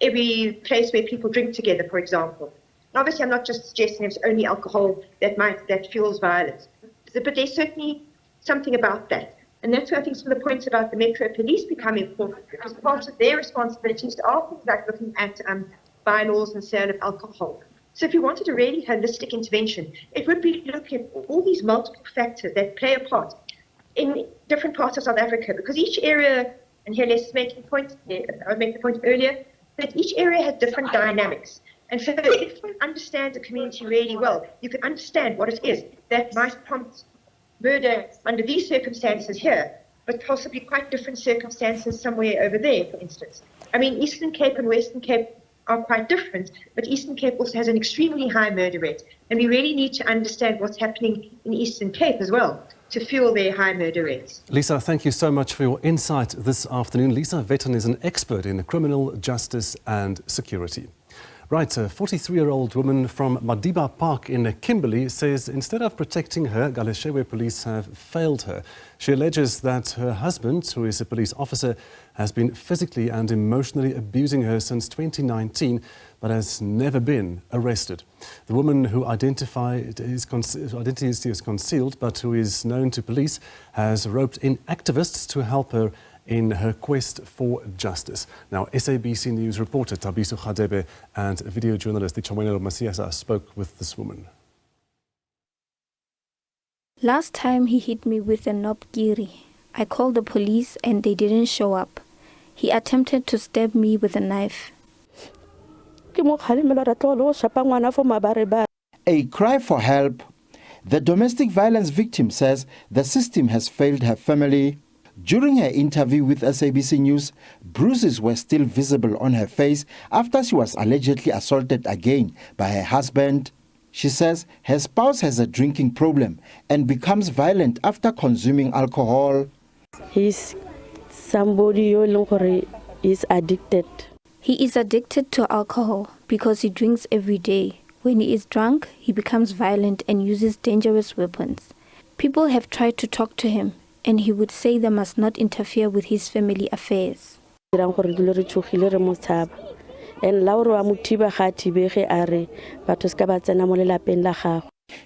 every place where people drink together, for example. And obviously, I'm not just suggesting it's only alcohol that fuels violence, but there's certainly something about that. And that's where I think some of the points about the Metro Police become important, because part of their responsibilities are things like looking at bylaws and sale of alcohol. So if you wanted a really holistic intervention, it would be looking at all these multiple factors that play a part in different parts of South Africa, because each area, and here Les is making the point, I was making the point earlier, that each area has different dynamics. And so if you understand the community really well, you can understand what it is that might prompt murder under these circumstances here, but possibly quite different circumstances somewhere over there, for instance. I mean, Eastern Cape and Western Cape are quite different, but Eastern Cape also has an extremely high murder rate. And we really need to understand what's happening in Eastern Cape as well to fuel their high murder rates. Lisa, thank you so much for your insight this afternoon. Lisa Vetten is an expert in criminal justice and security. Right, a 43-year-old woman from Madiba Park in Kimberley says instead of protecting her, Galeshewe police have failed her. She alleges that her husband, who is a police officer, has been physically and emotionally abusing her since 2019, but has never been arrested. The woman, who identity is concealed, but who is known to police, has roped in activists to help her in her quest for justice. Now, SABC News reporter Tabiso Khadebe and video journalist Tshwane spoke with this woman. Last time he hit me with a knobkiri. I called the police and they didn't show up. He attempted to stab me with a knife. A cry for help. The domestic violence victim says the system has failed her family. During her interview with SABC News, bruises were still visible on her face after she was allegedly assaulted again by her husband. She says her spouse has a drinking problem and becomes violent after consuming alcohol. He's somebody who is addicted. He is addicted to alcohol because he drinks every day. When he is drunk, he becomes violent and uses dangerous weapons. People have tried to talk to him, and he would say they must not interfere with his family affairs.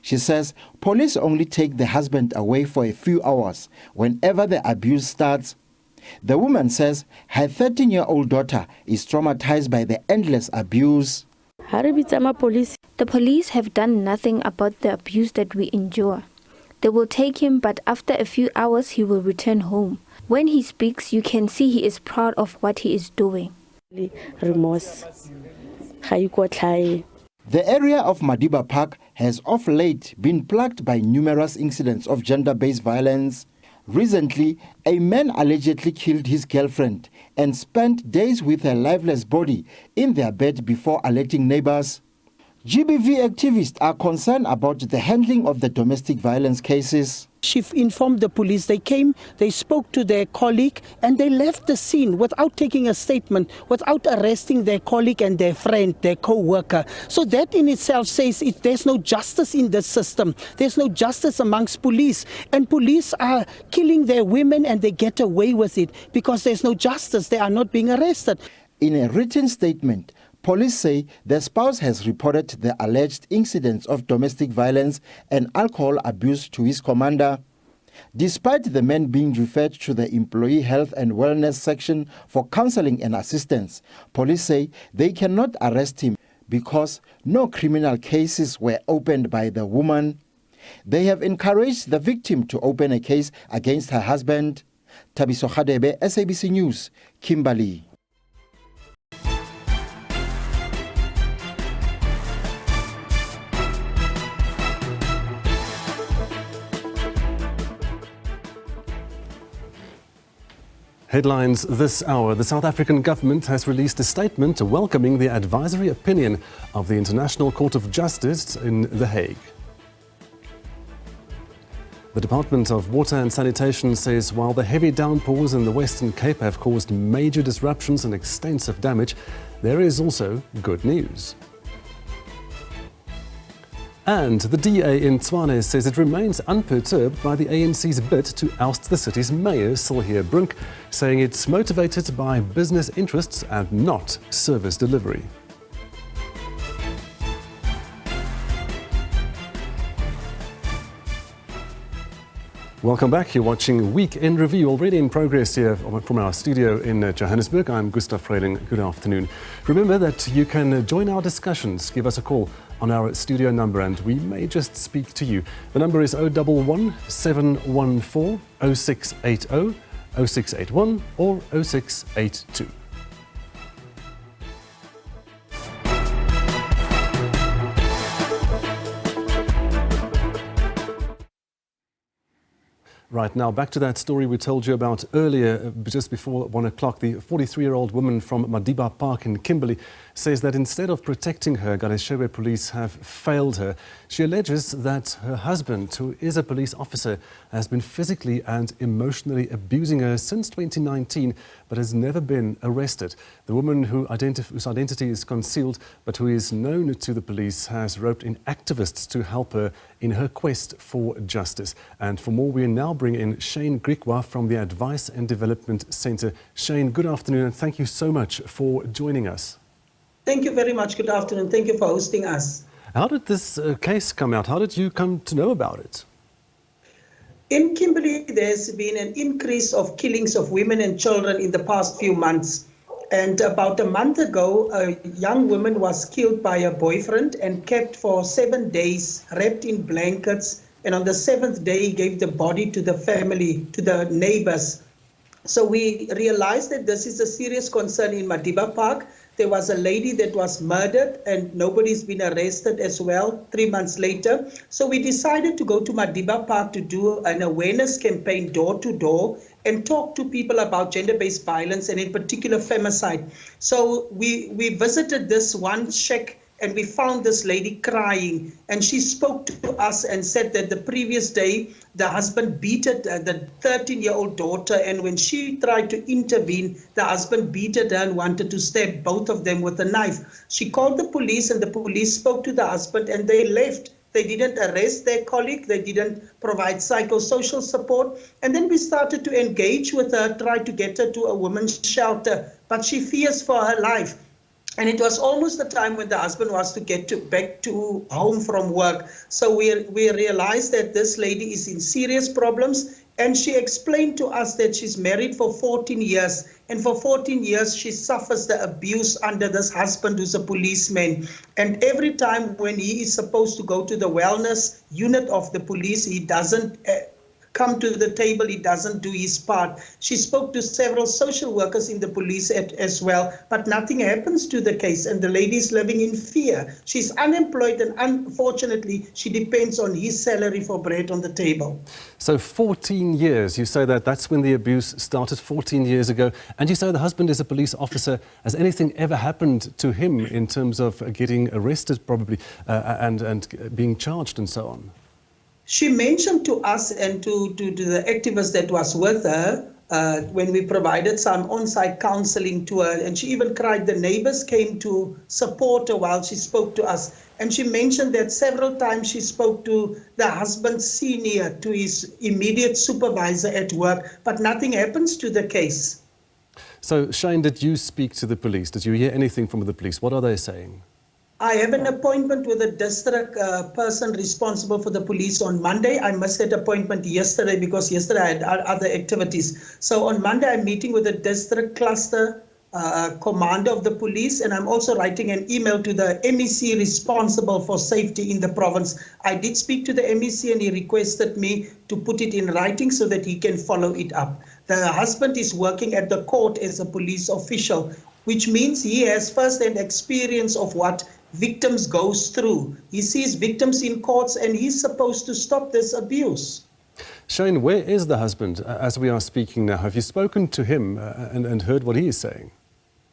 She says police only take the husband away for a few hours whenever the abuse starts. The woman says her 13-year-old daughter is traumatized by the endless abuse. The police have done nothing about the abuse that we endure. They will take him, but after a few hours he will return home. When he speaks, you can see he is proud of what he is doing. Remorse. The area of Madiba Park has of late been plagued by numerous incidents of gender-based violence. Recently, a man allegedly killed his girlfriend and spent days with her lifeless body in their bed before alerting neighbors. GBV activists are concerned about the handling of the domestic violence cases. She informed the police. They came, they spoke to their colleague, and they left the scene without taking a statement, without arresting their colleague and their friend, their co-worker. So that in itself says there's no justice in the system. There's no justice amongst police. And police are killing their women and they get away with it because there's no justice. They are not being arrested. In a written statement, police say the spouse has reported the alleged incidents of domestic violence and alcohol abuse to his commander. Despite the man being referred to the Employee Health and Wellness section for counseling and assistance, police say they cannot arrest him because no criminal cases were opened by the woman. They have encouraged the victim to open a case against her husband. Tabiso Khadebe, SABC News, Kimberley. Headlines this hour. The South African government has released a statement welcoming the advisory opinion of the International Court of Justice in The Hague. The Department of Water and Sanitation says while the heavy downpours in the Western Cape have caused major disruptions and extensive damage, there is also good news. And the DA in Tshwane says it remains unperturbed by the ANC's bid to oust the city's mayor, Silhier Brink, saying it's motivated by business interests and not service delivery. Welcome back. You're watching Week in Review, already in progress here from our studio in Johannesburg. I'm Gustav Freiling. Good afternoon. Remember that you can join our discussions. Give us a call on our studio number and we may just speak to you. The number is 011 714 0680, 0681 or 0682. Right, now back to that story we told you about earlier, just before 1 o'clock. The 43-year-old woman from Madiba Park in Kimberley says that instead of protecting her, Galeshewe police have failed her. She alleges that her husband, who is a police officer, has been physically and emotionally abusing her since 2019, but has never been arrested. The woman whose identity is concealed, but who is known to the police, has roped in activists to help her in her quest for justice. And for more, we now bring in Shane Grikwa from the Advice and Development Centre. Shane, good afternoon and thank you so much for joining us. Thank you very much. Good afternoon. Thank you for hosting us. How did this case come out? How did you come to know about it? In Kimberley, there's been an increase of killings of women and children in the past few months. And about a month ago, a young woman was killed by her boyfriend and kept for 7 days, wrapped in blankets. And on the 7th day, he gave the body to the family, to the neighbors. So we realized that this is a serious concern in Madiba Park. There was a lady that was murdered and nobody's been arrested as well 3 months later. So we decided to go to Madiba Park to do an awareness campaign door to door and talk to people about gender-based violence and in particular femicide. So we visited this one shack and we found this lady crying, and she spoke to us and said that the previous day the husband beat the 13-year-old daughter, and when she tried to intervene, the husband beat her and wanted to stab both of them with a knife. She called the police and the police spoke to the husband and they left. They didn't arrest their colleague, they didn't provide psychosocial support. And then we started to engage with her, try to get her to a women's shelter, but she fears for her life. And it was almost the time when the husband was to get back to home from work. So we realized that this lady is in serious problems. And she explained to us that she's married for 14 years. And for 14 years, she suffers the abuse under this husband who's a policeman. And every time when he is supposed to go to the wellness unit of the police, he doesn't come to the table, he doesn't do his part. She spoke to several social workers in the police as well, but nothing happens to the case, and the lady is living in fear. She's unemployed, and unfortunately, she depends on his salary for bread on the table. So 14 years, you say that's when the abuse started 14 years ago, and you say the husband is a police officer. Has anything ever happened to him in terms of getting arrested probably and being charged and so on? She mentioned to us and to the activist that was with her when we provided some on-site counseling to her, and she even cried. The neighbors came to support her while she spoke to us, and she mentioned that several times she spoke to the husband's senior, to his immediate supervisor at work, but nothing happens to the case. So, Shane, did you speak to the police? Did you hear anything from the police? What are they saying? I have an appointment with a district person responsible for the police on Monday. I missed that appointment yesterday because yesterday I had other activities. So on Monday, I'm meeting with the district cluster commander of the police, and I'm also writing an email to the MEC responsible for safety in the province. I did speak to the MEC, and he requested me to put it in writing so that he can follow it up. The husband is working at the court as a police official, which means he has first-hand experience of what victims goes through. He sees victims in courts, and he's supposed to stop this abuse. Shane, where is the husband as we are speaking now? Have you spoken to him and heard what he is saying?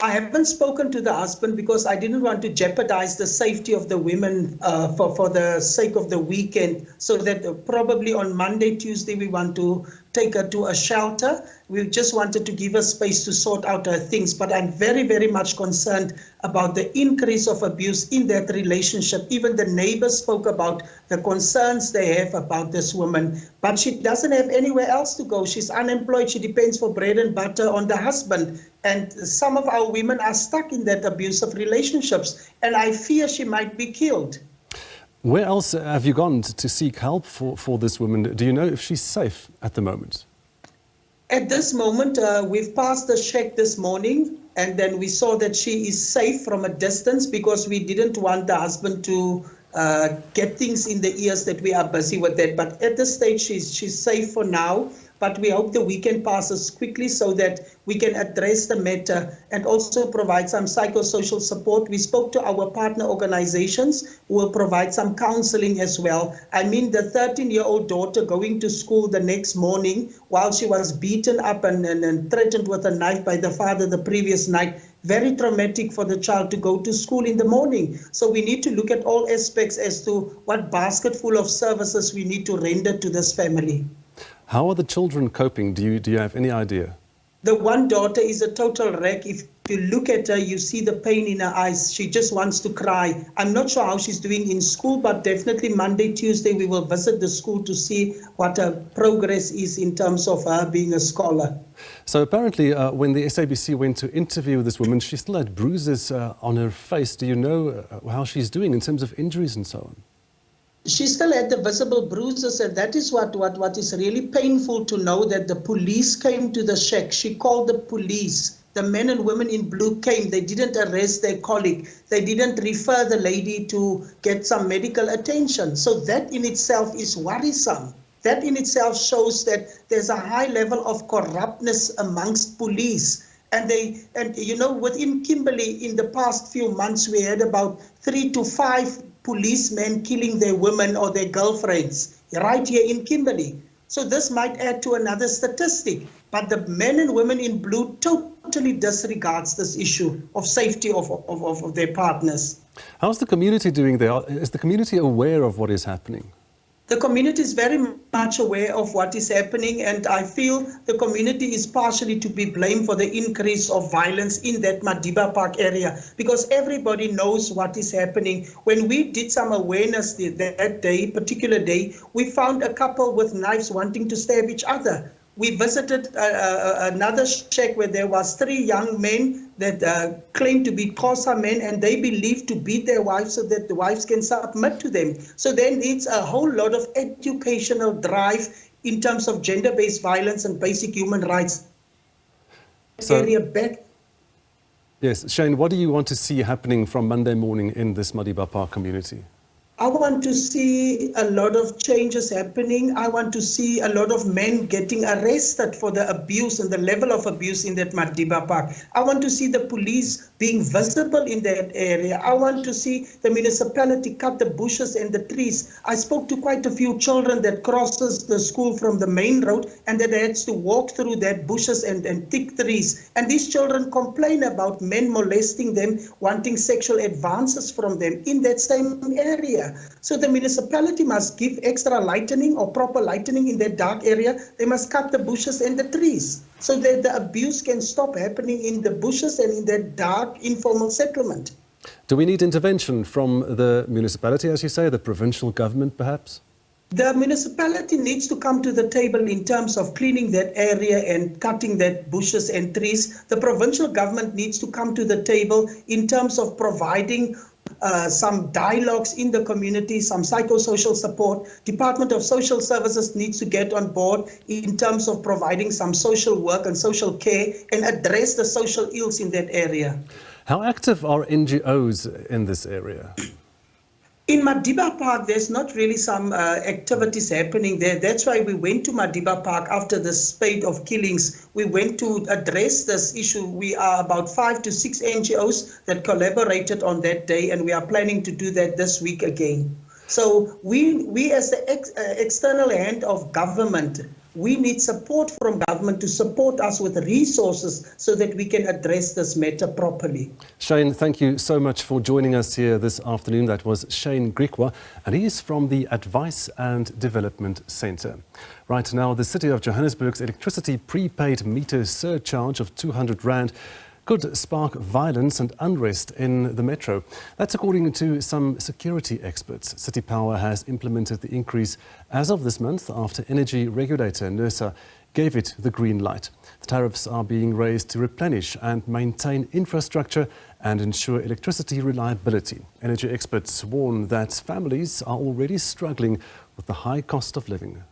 I haven't spoken to the husband because I didn't want to jeopardize the safety of the women for the sake of the weekend, so that probably on Monday, Tuesday, we want to take her to a shelter. We just wanted to give her space to sort out her things. But I'm very, very much concerned about the increase of abuse in that relationship. Even the neighbors spoke about the concerns they have about this woman. But she doesn't have anywhere else to go. She's unemployed. She depends for bread and butter on the husband. And some of our women are stuck in that abusive relationships. And I fear she might be killed. Where else have you gone to seek help for this woman? Do you know if she's safe at the moment? At this moment, we've passed the check this morning, and then we saw that she is safe from a distance because we didn't want the husband to get things in the ears that we are busy with that. But at this stage, she's safe for now. But we hope the weekend passes quickly so that we can address the matter and also provide some psychosocial support. We spoke to our partner organizations who will provide some counseling as well. I mean, the 13-year-old daughter going to school the next morning while she was beaten up and threatened with a knife by the father the previous night. Very traumatic for the child to go to school in the morning. So we need to look at all aspects as to what basket full of services we need to render to this family. How are the children coping? Do you have any idea? The one daughter is a total wreck. If you look at her, you see the pain in her eyes. She just wants to cry. I'm not sure how she's doing in school, but definitely Monday, Tuesday, we will visit the school to see what her progress is in terms of her being a scholar. So apparently when the SABC went to interview this woman, she still had bruises on her face. Do you know how she's doing in terms of injuries and so on? She still had the visible bruises, and that is what is really painful to know, that the police came to the shack. She called the police. The men and women in blue came. They didn't arrest their colleague. They didn't refer the lady to get some medical attention. So that in itself is worrisome. That in itself shows that there's a high level of corruptness amongst police. And you know, within Kimberley, in the past few months, we had about 3 to 5 policemen killing their women or their girlfriends right here in Kimberley. So this might add to another statistic. But the men and women in blue totally disregards this issue of safety of their partners. How's the community doing there? Is the community aware of what is happening? The community is very much aware of what is happening, and I feel the community is partially to be blamed for the increase of violence in that Madiba Park area, because everybody knows what is happening. When we did some awareness that day, particular day, we found a couple with knives wanting to stab each other. We visited another shack where there was 3 young men that claimed to be Xhosa men, and they believed to beat their wives so that the wives can submit to them. So there needs a whole lot of educational drive in terms of gender-based violence and basic human rights. Yes, Shane, what do you want to see happening from Monday morning in this Madiba Park community? I want to see a lot of changes happening. I want to see a lot of men getting arrested for the abuse and the level of abuse in that Madiba Park. I want to see the police being visible in that area. I want to see the municipality cut the bushes and the trees. I spoke to quite a few children that crosses the school from the main road and that they had to walk through that bushes and thick trees. And these children complain about men molesting them, wanting sexual advances from them in that same area. So the municipality must give extra lightening or proper lightening in that dark area. They must cut the bushes and the trees so that the abuse can stop happening in the bushes and in that dark informal settlement. Do we need intervention from the municipality, as you say, the provincial government perhaps? The municipality needs to come to the table in terms of cleaning that area and cutting that bushes and trees. The provincial government needs to come to the table in terms of providing some dialogues in the community, some psychosocial support. Department of Social Services needs to get on board in terms of providing some social work and social care and address the social ills in that area. How active are NGOs in this area? In Madiba Park, there's not really some activities happening there. That's why we went to Madiba Park after the spate of killings. We went to address this issue. We are about 5 to 6 NGOs that collaborated on that day, and we are planning to do that this week again. So we as the external hand of government, we need support from government to support us with resources so that we can address this matter properly. Shane, thank you so much for joining us here this afternoon. That was Shane Grikwa, and he is from the Advice and Development Centre. Right now, the City of Johannesburg's electricity prepaid meter surcharge of 200 Rand could spark violence and unrest in the metro. That's according to some security experts. City Power has implemented the increase as of this month after energy regulator NERSA gave it the green light. The tariffs are being raised to replenish and maintain infrastructure and ensure electricity reliability. Energy experts warn that families are already struggling with the high cost of living.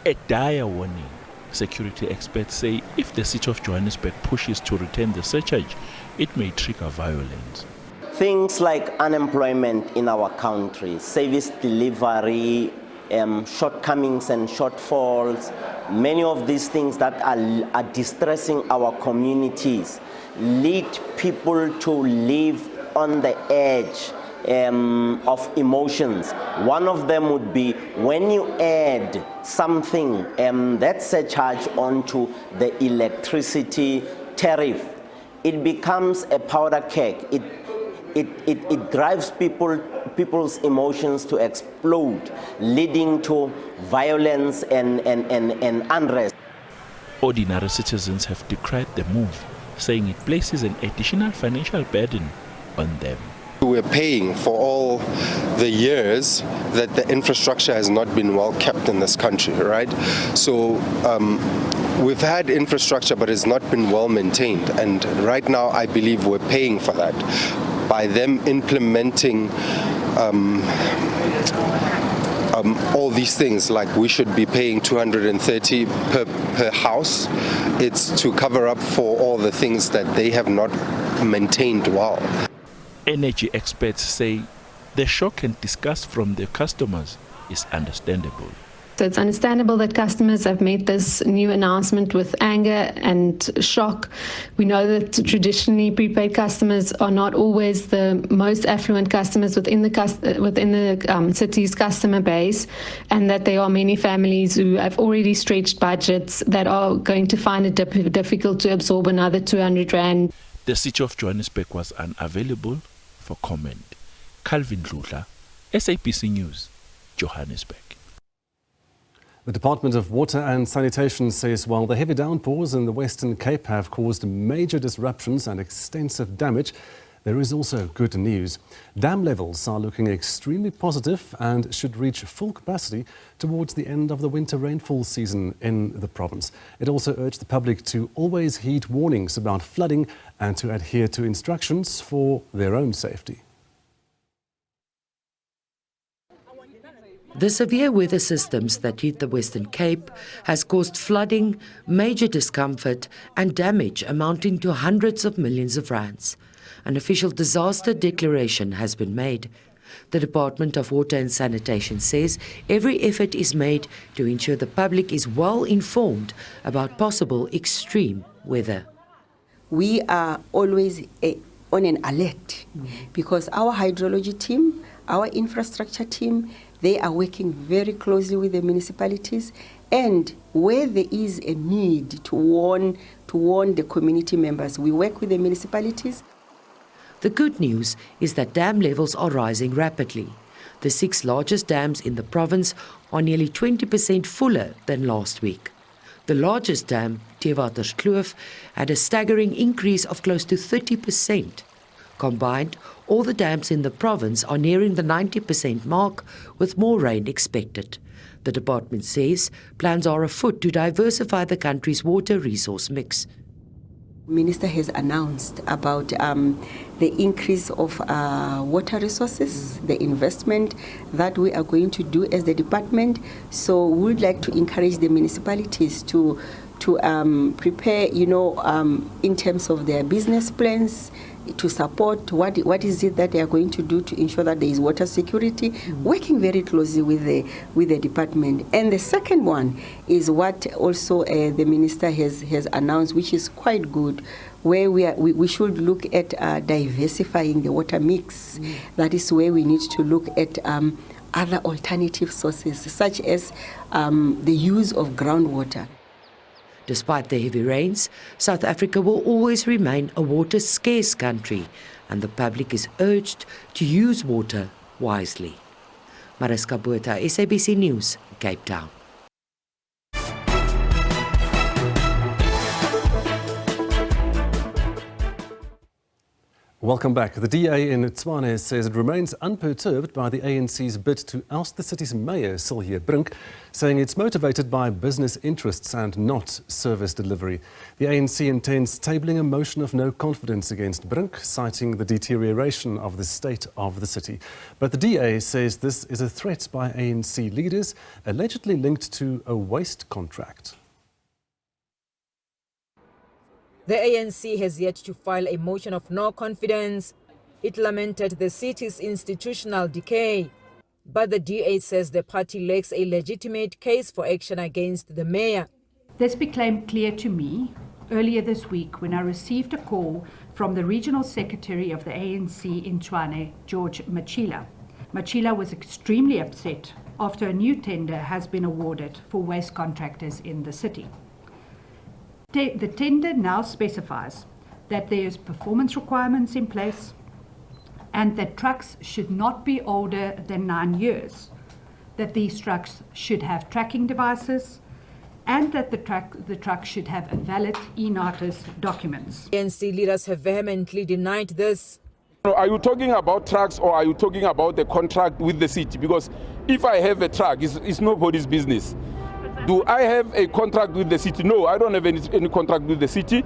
A dire warning. Security experts say if the City of Johannesburg pushes to retain the surcharge, it may trigger violence. Things like unemployment in our country, service delivery, shortcomings and shortfalls, many of these things that are distressing our communities, lead people to live on the edge of emotions. One of them would be when you add something, that surcharge onto the electricity tariff, it becomes a powder keg. It drives people's emotions to explode, leading to violence and unrest. Ordinary citizens have decried the move, saying it places an additional financial burden on them. We're paying for all the years that the infrastructure has not been well kept in this country, right? So we've had infrastructure, but it's not been well maintained. And right now, I believe we're paying for that by them implementing all these things, like we should be paying 230 per house. It's to cover up for all the things that they have not maintained well. Energy experts say the shock and disgust from their customers is understandable. So it's understandable that customers have made this new announcement with anger and shock. We know that traditionally prepaid customers are not always the most affluent customers within the city's customer base, and that there are many families who have already stretched budgets that are going to find it difficult to absorb another 200 Rand. The City of Johannesburg was unavailable for comment. Calvin Dludla, SABC News, Johannesburg. The Department of Water and Sanitation says while the heavy downpours in the Western Cape have caused major disruptions and extensive damage, there is also good news. Dam levels are looking extremely positive and should reach full capacity towards the end of the winter rainfall season in the province. It also urged the public to always heed warnings about flooding and to adhere to instructions for their own safety. The severe weather systems that hit the Western Cape has caused flooding, major discomfort and damage amounting to hundreds of millions of rands. An official disaster declaration has been made. The Department of Water and Sanitation says every effort is made to ensure the public is well informed about possible extreme weather. We are always on an alert because our hydrology team, our infrastructure team, they are working very closely with the municipalities, and where there is a need to warn the community members, we work with the municipalities. The good news is that dam levels are rising rapidly. The 6 largest dams in the province are nearly 20% fuller than last week. The largest dam, Theewaterskloof, had a staggering increase of close to 30%. Combined, all the dams in the province are nearing the 90% mark, with more rain expected. The department says plans are afoot to diversify the country's water resource mix. The Minister has announced about the increase of water resources, the investment that we are going to do as the department. So we would like to encourage the municipalities to prepare, in terms of their business plans, to support what is it that they are going to do to ensure that there is water security, working very closely with the department. And the second one is what also the minister has announced, which is quite good, where we should look at diversifying the water mix. That is where we need to look at other alternative sources, such as the use of groundwater. Despite the heavy rains, South Africa will always remain a water-scarce country, and the public is urged to use water wisely. Mariska Botha, SABC News, Cape Town. Welcome back. The DA in Tshwane says it remains unperturbed by the ANC's bid to oust the city's mayor, Silje Brink, saying it's motivated by business interests and not service delivery. The ANC intends tabling a motion of no confidence against Brink, citing the deterioration of the state of the city. But the DA says this is a threat by ANC leaders, allegedly linked to a waste contract. The ANC has yet to file a motion of no confidence. It lamented the city's institutional decay. But the DA says the party lacks a legitimate case for action against the mayor. This became clear to me earlier this week when I received a call from the regional secretary of the ANC in Tshwane, George Machila. Machila was extremely upset after a new tender has been awarded for waste contractors in the city. The tender now specifies that there is performance requirements in place and that trucks should not be older than 9 years, that these trucks should have tracking devices, and that the truck should have a valid e-notice documents. ANC leaders have vehemently denied this. Are you talking about trucks or are you talking about the contract with the city? Because if I have a truck, it's nobody's business. Do I have a contract with the city? No, I don't have any contract with the city.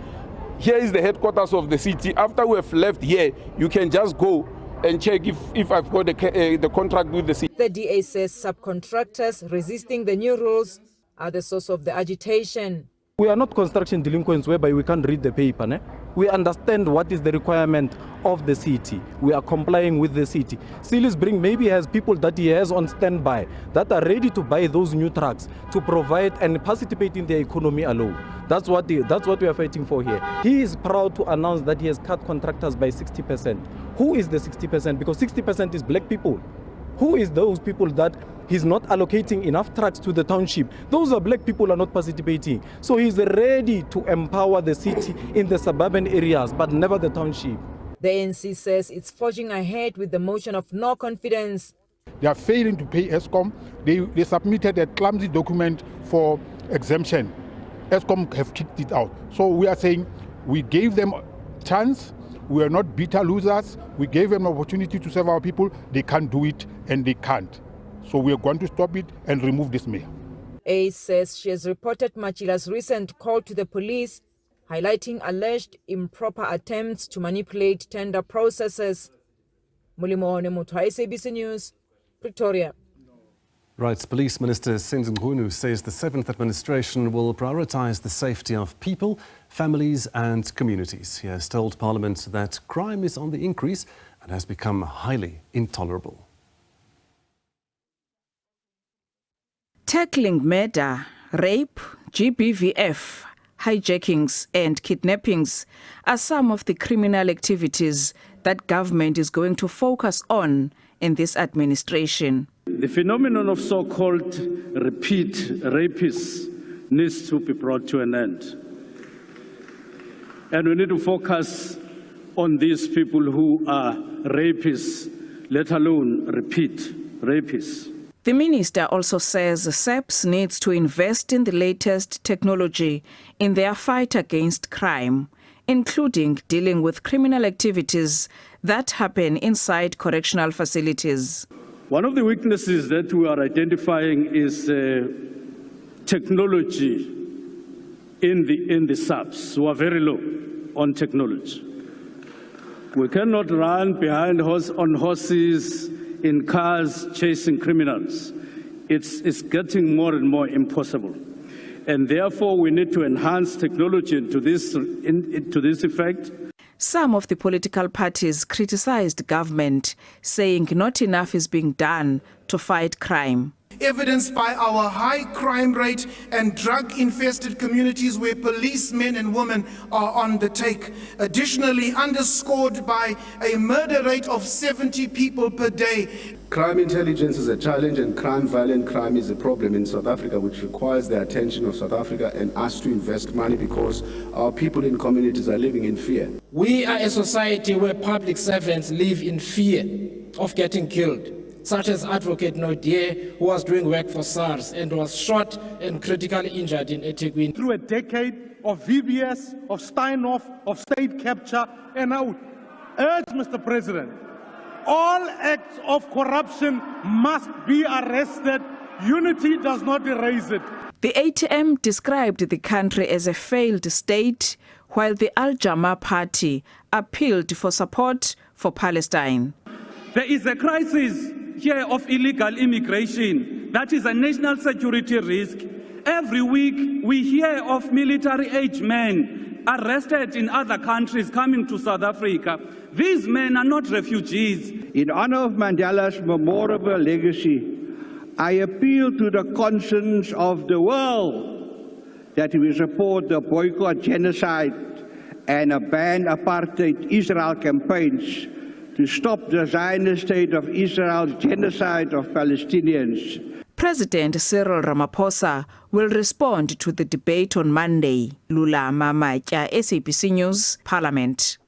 Here is the headquarters of the city. After we have left here, you can just go and check if I've got the contract with the city. The DA says subcontractors resisting the new rules are the source of the agitation. We are not construction delinquents whereby we can't read the paper. Ne? We understand what is the requirement of the city. We are complying with the city. Silis Brink maybe has people that he has on standby that are ready to buy those new trucks to provide and participate in the economy alone. That's what we are fighting for here. He is proud to announce that he has cut contractors by 60%. Who is the 60%? Because 60% is black people. Who is those people that he's not allocating enough trucks to the township? Those are black people are not participating. So he's ready to empower the city in the suburban areas, but never the township. The ANC says it's forging ahead with the motion of no confidence. They are failing to pay ESCOM. They submitted a clumsy document for exemption. ESCOM have kicked it out. So we are saying we gave them a chance. We are not bitter losers. We gave them an opportunity to serve our people. They can't do it, and they can't. So we are going to stop it and remove this mayor. A says she has reported Machila's recent call to the police, highlighting alleged improper attempts to manipulate tender processes. Mulimo Mutwa, SABC News, Pretoria. Right, Police Minister Senzungunu says the 7th administration will prioritise the safety of people, families and communities. He has told Parliament that crime is on the increase and has become highly intolerable. Tackling murder, rape, GBVF, hijackings and kidnappings are some of the criminal activities that government is going to focus on in this administration. The phenomenon of so-called repeat rapists needs to be brought to an end. And we need to focus on these people who are rapists, let alone repeat rapists. The minister also says SABC needs to invest in the latest technology in their fight against crime, including dealing with criminal activities that happen inside correctional facilities. One of the weaknesses that we are identifying is technology in the SABs, who are very low on technology. We cannot run behind on horses, in cars, chasing criminals. It's getting more and more impossible. And therefore, we need to enhance technology to this effect. Some of the political parties criticized government, saying not enough is being done to fight crime. Evidenced by our high crime rate and drug-infested communities where policemen and women are on the take. Additionally, underscored by a murder rate of 70 people per day. Crime intelligence is a challenge, and violent crime is a problem in South Africa, which requires the attention of South Africa and us to invest money because our people in communities are living in fear. We are a society where public servants live in fear of getting killed, such as Advocate Midday, who was doing work for SARS and was shot and critically injured in eThekwini. Through a decade of VBS, of Steinhoff, of state capture, and I would urge, Mr. President, all acts of corruption must be arrested. Unity does not erase it. The ATM described the country as a failed state, while the Al-Jama party appealed for support for Palestine. There is a crisis here of illegal immigration. That is a national security risk. Every week we hear of military-aged men arrested in other countries coming to South Africa. These men are not refugees. In honor of Mandela's memorable legacy, I appeal to the conscience of the world that we support the boycott, genocide, and ban apartheid Israel campaigns to stop the Zionist state of Israel's genocide of Palestinians. President Cyril Ramaphosa will respond to the debate on Monday. Lula Mamatya, SABC News, Parliament.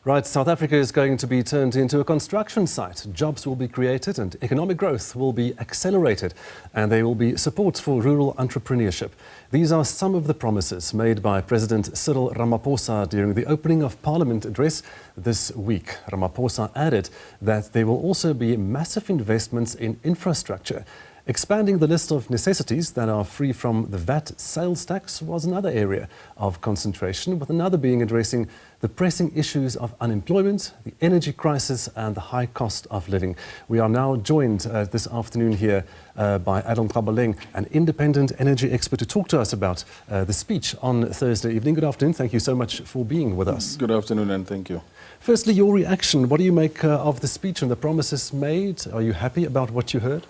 Right, South Africa is going to be turned into a construction site. Jobs will be created and economic growth will be accelerated, and there will be support for rural entrepreneurship. These are some of the promises made by President Cyril Ramaphosa during the opening of Parliament address this week. Ramaphosa added that there will also be massive investments in infrastructure. Expanding the list of necessities that are free from the VAT sales tax was another area of concentration, with another being addressing the pressing issues of unemployment, the energy crisis and the high cost of living. We are now joined this afternoon here by Adam Kabaleng, an independent energy expert, to talk to us about the speech on Thursday evening. Good afternoon. Thank you so much for being with us. Good afternoon and thank you. Firstly, your reaction. What do you make of the speech and the promises made? Are you happy about what you heard?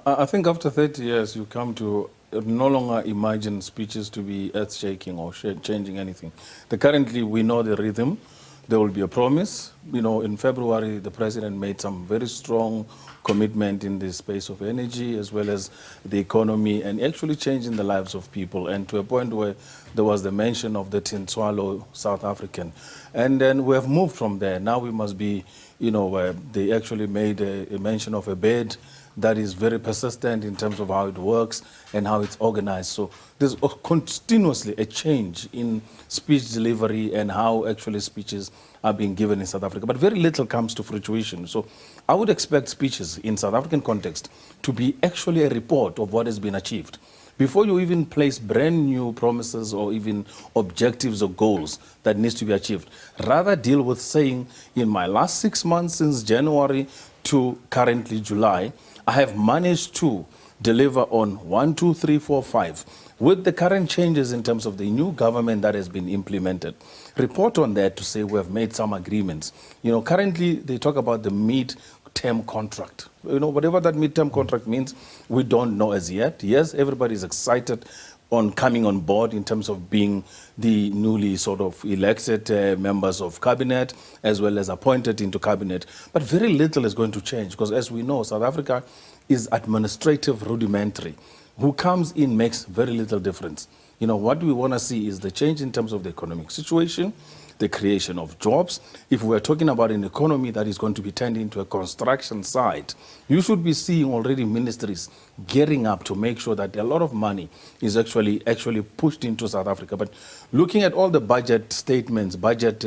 I think after 30 years, you come to no longer imagine speeches to be earth-shaking or changing anything. Currently, we know the rhythm. There will be a promise. You know, in February, the president made some very strong commitment in the space of energy as well as the economy and actually changing the lives of people, and to a point where there was the mention of the Tshwane South African. And then we have moved from there. Now we must be, you know, they actually made a mention of a bed that is very persistent in terms of how it works and how it's organized. So there's continuously a change in speech delivery and how actually speeches are being given in South Africa. But very little comes to fruition. So I would expect speeches in South African context to be actually a report of what has been achieved. Before you even place brand new promises or even objectives or goals that needs to be achieved, rather deal with saying, in my last 6 months since January to currently July, I have managed to deliver on 1, 2, 3, 4, 5. With the current changes in terms of the new government that has been implemented, report on that to say we have made some agreements. Currently they talk about the mid-term contract. Whatever that mid-term contract means, we don't know as yet. Yes, everybody is excited on coming on board in terms of being the newly sort of elected members of cabinet as well as appointed into cabinet. But very little is going to change because, as we know, South Africa is administrative rudimentary. Who comes in makes very little difference. What we want to see is the change in terms of the economic situation, the creation of jobs. If we're talking about an economy that is going to be turned into a construction site, you should be seeing already ministries gearing up to make sure that a lot of money is actually pushed into South Africa. But looking at all the budget statements, budget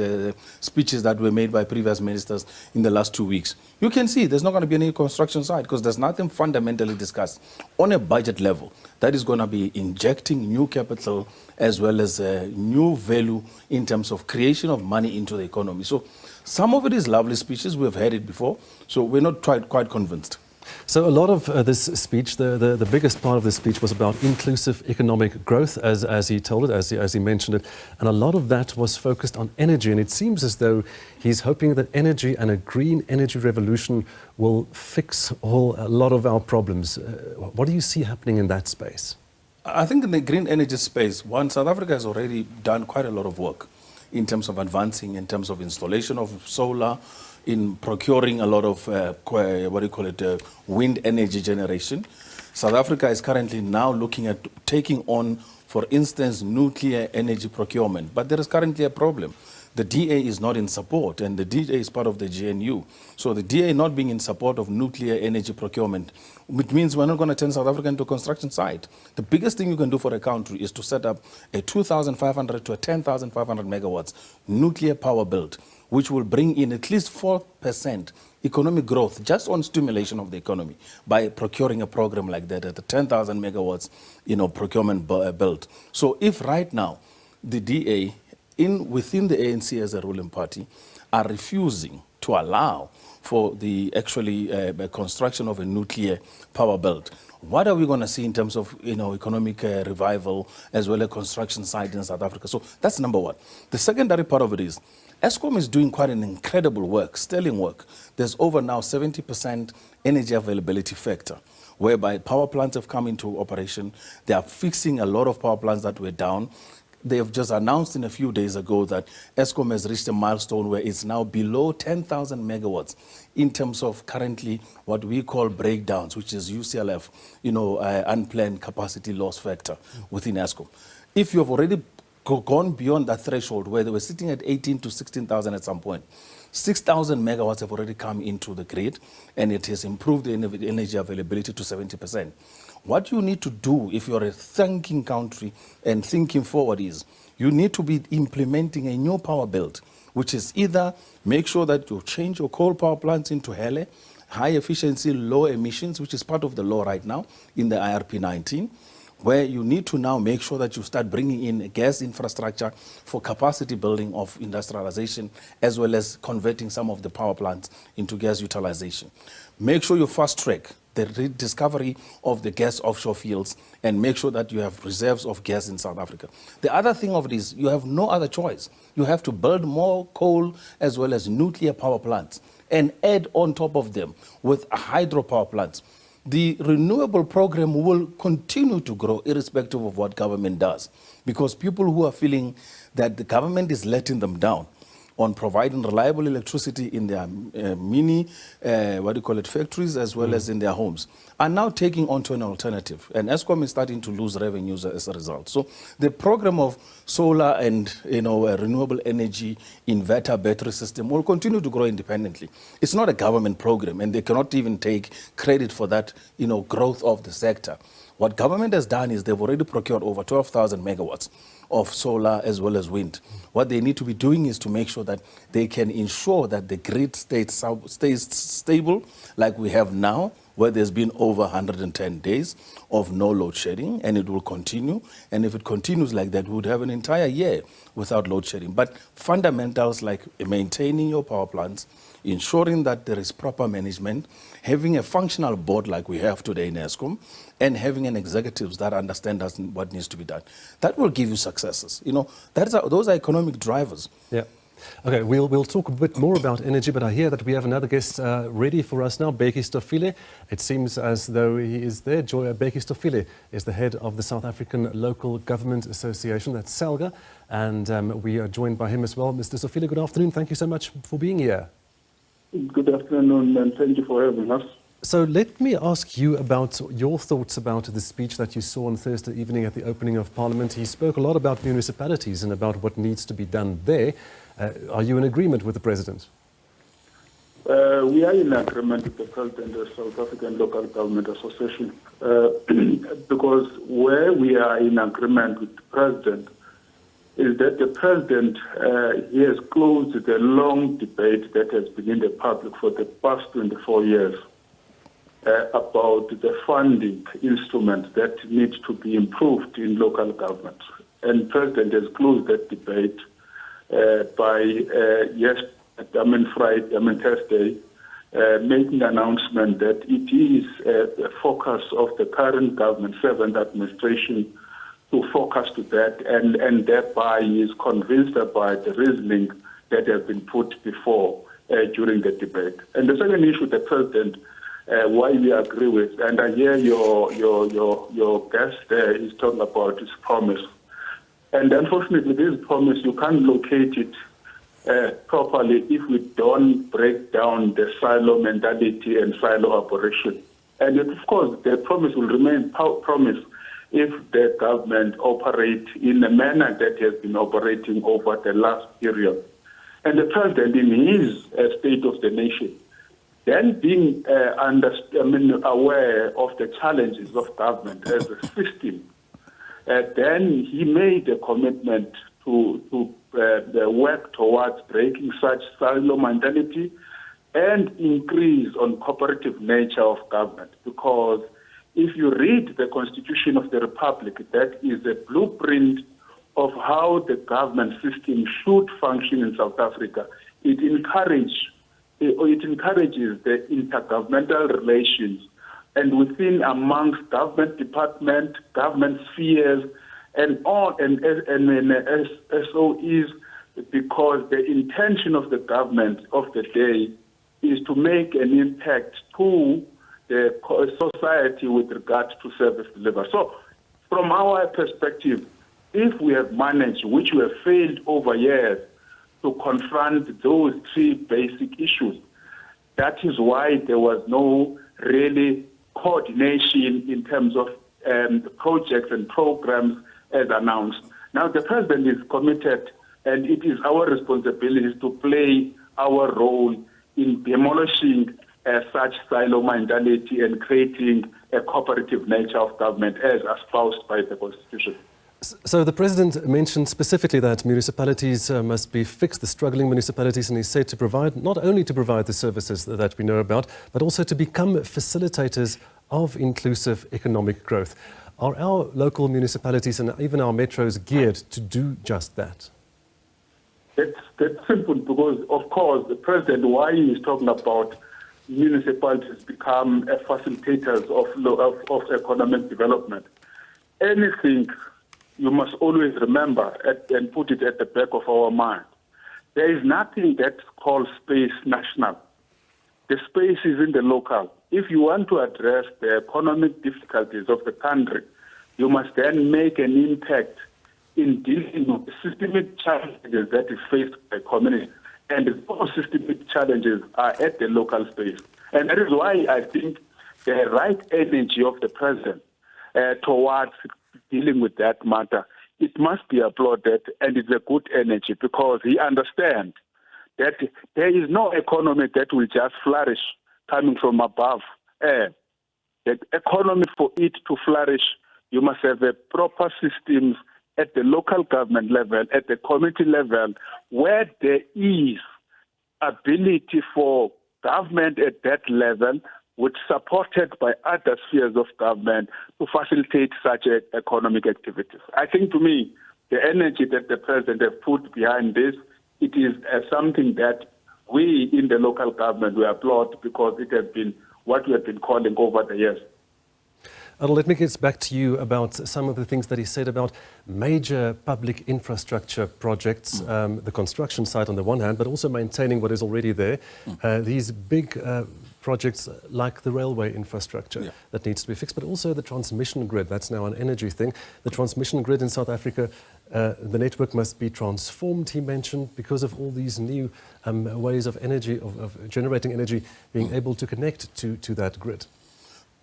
speeches that were made by previous ministers in the last 2 weeks, you can see there's not going to be any construction site because there's nothing fundamentally discussed on a budget level that is going to be injecting new capital as well as new value in terms of creation of money into the economy. So some of it is lovely speeches. We've heard it before. So we're not quite convinced. So a lot of this speech, the biggest part of this speech was about inclusive economic growth, as he told it, as he mentioned it. And a lot of that was focused on energy. And it seems as though he's hoping that energy and a green energy revolution will fix a lot of our problems. What do you see happening in that space? I think in the green energy space, South Africa has already done quite a lot of work in terms of advancing, in terms of installation of solar, in procuring a lot of, wind energy generation. South Africa is currently now looking at taking on, for instance, nuclear energy procurement. But there is currently a problem. The DA is not in support, and the DA is part of the GNU. So the DA not being in support of nuclear energy procurement, which means we're not going to turn South Africa into a construction site. The biggest thing you can do for a country is to set up a 2,500 to a 10,500 megawatts nuclear power build, which will bring in at least 4% economic growth just on stimulation of the economy by procuring a program like that at the 10,000 megawatts, procurement build. So if right now the DA within the ANC as a ruling party are refusing to allow for the construction of a nuclear power build, what are we going to see in terms of economic revival as well as construction site in South Africa? So that's number one. The secondary part of it is Eskom is doing quite an incredible work, sterling work. There's over now 70% energy availability factor, whereby power plants have come into operation. They are fixing a lot of power plants that were down. They have just announced a few days ago that Eskom has reached a milestone where it's now below 10,000 megawatts in terms of currently what we call breakdowns, which is UCLF, unplanned capacity loss factor within Eskom. If you have already gone beyond that threshold where they were sitting at 18 to 16,000 at some point, 6,000 megawatts have already come into the grid, and it has improved the energy availability to 70%. What you need to do if you're a thinking country and thinking forward is you need to be implementing a new power build, which is either make sure that you change your coal power plants into HELE, high efficiency, low emissions, which is part of the law right now in the IRP 19, where you need to now make sure that you start bringing in gas infrastructure for capacity building of industrialization, as well as converting some of the power plants into gas utilization. Make sure you fast track the rediscovery of the gas offshore fields and make sure that you have reserves of gas in South Africa. The other thing of it is you have no other choice. You have to build more coal as well as nuclear power plants and add on top of them with hydropower plants. The renewable program will continue to grow irrespective of what government does, because people who are feeling that the government is letting them down on providing reliable electricity in their factories as well as in their homes, are now taking on to an alternative. And Eskom is starting to lose revenues as a result. So the program of solar and renewable energy inverter battery system will continue to grow independently. It's not a government program, and they cannot even take credit for that growth of the sector. What government has done is they've already procured over 12,000 megawatts of solar as well as wind. What they need to be doing is to make sure that they can ensure that the grid stays stable like we have now, where there's been over 110 days of no load shedding, and it will continue. And if it continues like that, we would have an entire year without load shedding. But fundamentals like maintaining your power plants, ensuring that there is proper management, having a functional board like we have today in ESCOM, and having an executives that understand what needs to be done. That will give you successes. You know, those are economic drivers. Yeah. Okay, we'll talk a bit more about energy, but I hear that we have another guest ready for us now, Bheki Stofile. It seems as though he is there. Bheki Stofile is the head of the South African Local Government Association, that's SALGA, and we are joined by him as well. Mr. Stofile, good afternoon. Thank you so much for being here. Good afternoon, and thank you for having us. So let me ask you about your thoughts about the speech that you saw on Thursday evening at the opening of Parliament. He spoke a lot about municipalities and about what needs to be done there. Are you in agreement with the President? We are in agreement with the President of the South African Local Government Association because where we are in agreement with the President is that the President he has closed the long debate that has been in the public for the past 24 years about the funding instruments that need to be improved in local government. And the President has closed that debate by Thursday, making an announcement that it is a focus of the current government, seventh administration, to focus to that, and thereby is convinced about the reasoning that has been put before during the debate. And the second issue, the President, why we agree with, and I hear your guest there is talking about his promise. And unfortunately, this promise, you can't locate it properly if we don't break down the silo mentality and silo operation. And of course, the promise will remain promise if the government operate in a manner that has been operating over the last period. And the President, in his State of the Nation, then being aware of the challenges of government as a system, then he made a commitment to work towards breaking such silo mentality and increase on cooperative nature of government. Because if you read the Constitution of the Republic, that is a blueprint of how the government system should function in South Africa. It encourages the intergovernmental relations and within amongst government department, government spheres, and all and SOEs, because the intention of the government of the day is to make an impact to the society with regard to service delivery. So, from our perspective, if we have managed, which we have failed over years, to confront those three basic issues, that is why there was no really coordination in terms of projects and programs as announced. Now, the President is committed, and it is our responsibility to play our role in demolishing such silo mentality and creating a cooperative nature of government as espoused by the Constitution. So the President mentioned specifically that municipalities must be fixed, the struggling municipalities, and he said to provide, not only to provide the services that we know about, but also to become facilitators of inclusive economic growth. Are our local municipalities and even our metros geared to do just that? That's simple because, of course, the President, why he is talking about municipalities become facilitators of economic development. Anything you must always remember and put it at the back of our mind. There is nothing that's called space national. The space is in the local. If you want to address the economic difficulties of the country, you must then make an impact in dealing with the systemic challenges that is faced by communities. And those systemic challenges are at the local space. And that is why I think the right energy of the President towards dealing with that matter, it must be applauded, and it's a good energy because he understands that there is no economy that will just flourish coming from above. The economy, for it to flourish, you must have a proper systems at the local government level, at the community level, where there is ability for government at that level which supported by other spheres of government to facilitate such economic activities. I think, to me, the energy that the president has put behind this, it is something that we in the local government, we applaud, because it has been what we have been calling over the years. Let me get back to you about some of the things that he said about major public infrastructure projects, the construction side on the one hand, but also maintaining what is already there. These big projects like the railway infrastructure that needs to be fixed, but also the transmission grid. That's now an energy thing. The transmission grid in South Africa, the network must be transformed, he mentioned, because of all these new ways of energy, of generating energy, being able to connect to that grid.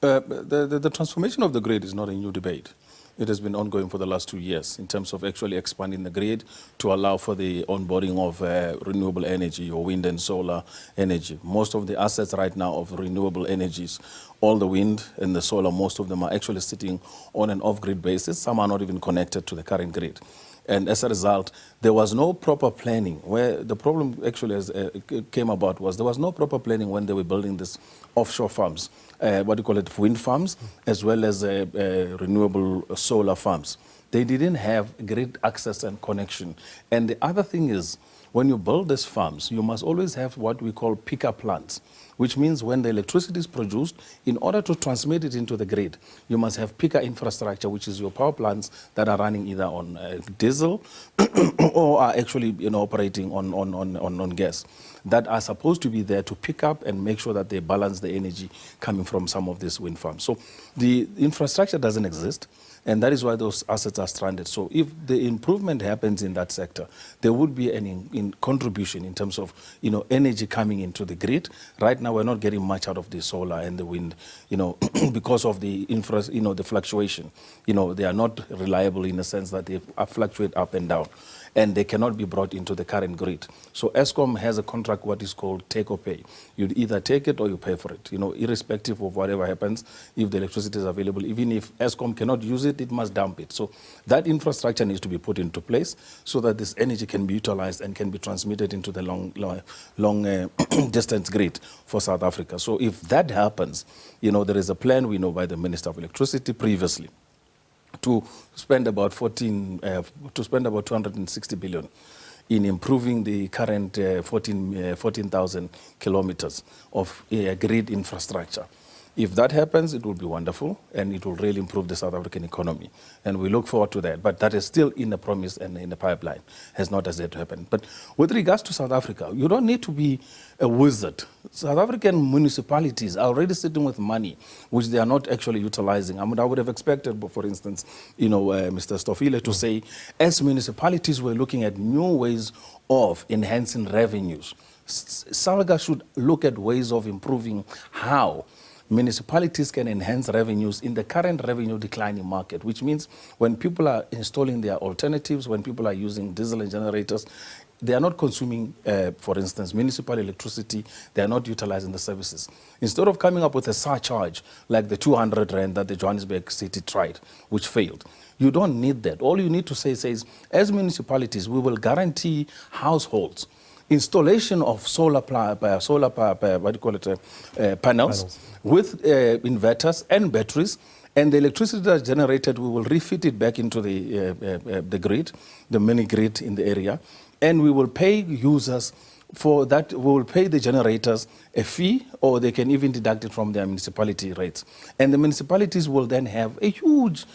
The transformation of the grid is not a new debate. It has been ongoing for the last 2 years in terms of actually expanding the grid to allow for the onboarding of renewable energy or wind and solar energy. Most of the assets right now of renewable energies, all the wind and the solar, most of them are actually sitting on an off-grid basis. Some are not even connected to the current grid. And as a result, there was no proper planning. Where the problem actually came about was there was no proper planning when they were building these offshore farms, wind farms, as well as renewable solar farms. They didn't have grid access and connection. And the other thing is, when you build these farms, you must always have what we call picker plants, which means when the electricity is produced, in order to transmit it into the grid, you must have picker infrastructure, which is your power plants that are running either on diesel or are actually operating on gas, that are supposed to be there to pick up and make sure that they balance the energy coming from some of these wind farms. So the infrastructure doesn't exist. And that is why those assets are stranded. So if the improvement happens in that sector, there would be an contribution in terms of energy coming into the grid. Right now, we're not getting much out of the solar and the wind, because of the the fluctuation. They are not reliable in the sense that they fluctuate up and down, and they cannot be brought into the current grid. So Eskom has a contract, what is called take or pay. You either take it or you pay for it, irrespective of whatever happens. If the electricity is available, even if Eskom cannot use it, it must dump it. So that infrastructure needs to be put into place so that this energy can be utilized and can be transmitted into the long distance grid for South Africa. So if that happens, there is a plan, we know, by the Minister of Electricity previously, to spend about 260 billion in improving the current 14,000 kilometers of grid infrastructure. If that happens, it will be wonderful, and it will really improve the South African economy. And we look forward to that. But that is still in the promise and in the pipeline, has not as yet happened. But with regards to South Africa, you don't need to be a wizard. South African municipalities are already sitting with money, which they are not actually utilizing. I would have expected, for instance, Mr. Stofile to say, as municipalities were looking at new ways of enhancing revenues, SALGA should look at ways of improving how municipalities can enhance revenues in the current revenue declining market, which means when people are installing their alternatives, when people are using diesel and generators, they are not consuming, for instance, municipal electricity, they are not utilizing the services. Instead of coming up with a surcharge like the 200 rand that the Johannesburg city tried, which failed, you don't need that. All you need to say is, as municipalities, we will guarantee households installation of solar panels with inverters and batteries, and the electricity that's generated, we will refit it back into the grid, the mini grid in the area, and we will pay users for that. We will pay the generators a fee, or they can even deduct it from their municipality rates. And the municipalities will then have a huge,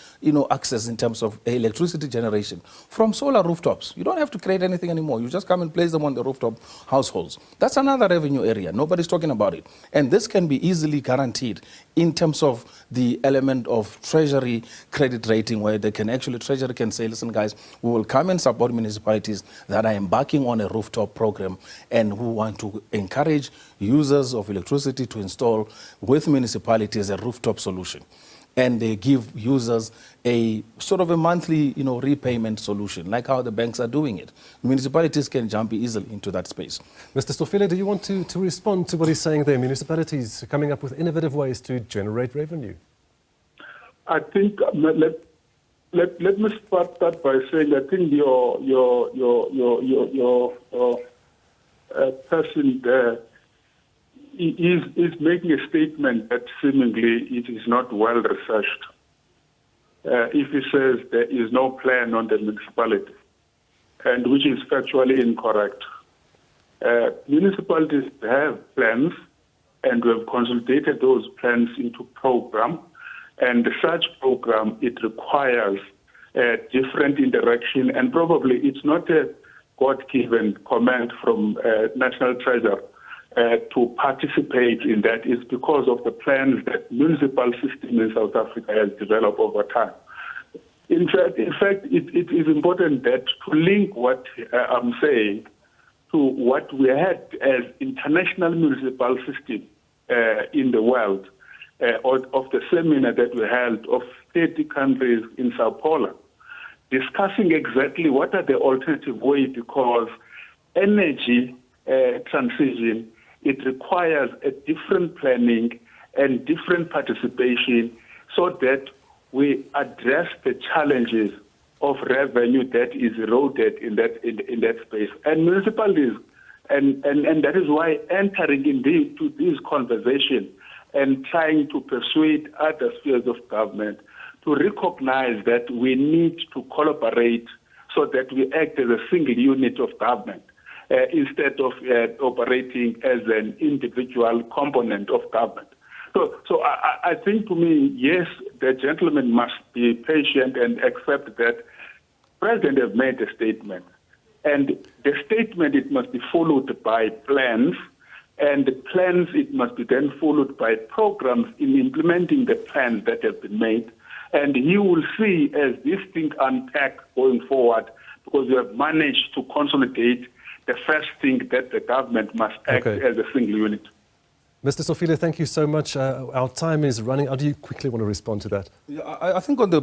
access in terms of electricity generation from solar rooftops. You don't have to create anything anymore. You just come and place them on the rooftop households. That's another revenue area. Nobody's talking about it. And this can be easily guaranteed in terms of the element of treasury credit rating, where they can actually, treasury can say, listen guys, we will come and support municipalities that are embarking on a rooftop program and who want to encourage users of electricity to install with municipalities a rooftop solution. And they give users a sort of a monthly, repayment solution, like how the banks are doing it. Municipalities can jump easily into that space. Mr. Stofile, do you want to respond to what he's saying there? Municipalities coming up with innovative ways to generate revenue. I think let me start that by saying I think your person there, is making a statement that seemingly it is not well researched. If he says there is no plan on the municipality, and which is factually incorrect. Municipalities have plans, and we have consolidated those plans into program, and such program, it requires different interaction, and probably it's not a God-given command from National Treasurer to participate in that. It's because of the plans that municipal system in South Africa has developed over time. In fact, it is important that to link what I'm saying to what we had as international municipal system in the world, of the seminar that we held of 30 countries in Sao Paulo, discussing exactly what are the alternative ways, because energy transition, it requires a different planning and different participation so that we address the challenges of revenue that is eroded in that space. And municipalities, and that is why entering into this conversation and trying to persuade other spheres of government to recognize that we need to collaborate so that we act as a single unit of government instead of operating as an individual component of government. So I think, to me, yes, the gentleman must be patient and accept that President has made a statement. And the statement, it must be followed by plans, and the plans, it must be then followed by programs in implementing the plans that have been made. And you will see as this thing unpack going forward, because we have managed to consolidate the first thing that the government must act as a single unit. Mr. Sofile, thank you so much. Our time is running. How do you quickly want to respond to that? Yeah, I think on the,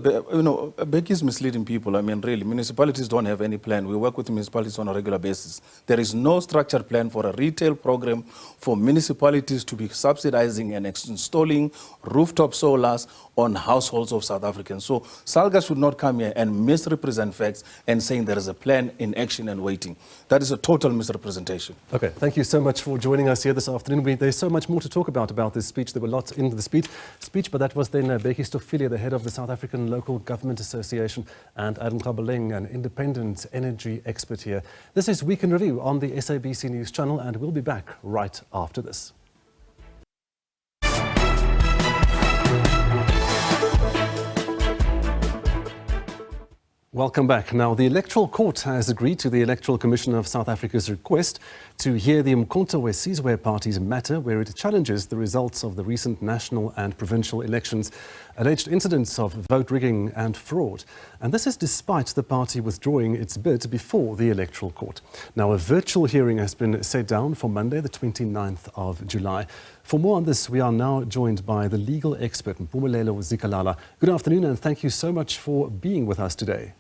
Becky is misleading people. I mean, really, municipalities don't have any plan. We work with municipalities on a regular basis. There is no structured plan for a retail program for municipalities to be subsidizing and installing rooftop solars on households of South Africans. So Salga should not come here and misrepresent facts and saying there is a plan in action and waiting. That is a total misrepresentation. Okay, thank you so much for joining us here this afternoon. There's so much more to talk about this speech. There were lots in the speech, but that was then Becky Stofile, the head of the South African Local Government Association, and Adam Khabeleng, an independent energy expert here. This is Week in Review on the SABC News channel, and we'll be back right after this. Welcome back. Now, the Electoral Court has agreed to the Electoral Commission of South Africa's request to hear the Umkhonto we Sizwe party's matter, where it challenges the results of the recent national and provincial elections, alleged incidents of vote rigging and fraud. And this is despite the party withdrawing its bid before the Electoral Court. Now, a virtual hearing has been set down for Monday, the 29th of July. For more on this, we are now joined by the legal expert, Mpumelelo Zikalala. Good afternoon, and thank you so much for being with us today.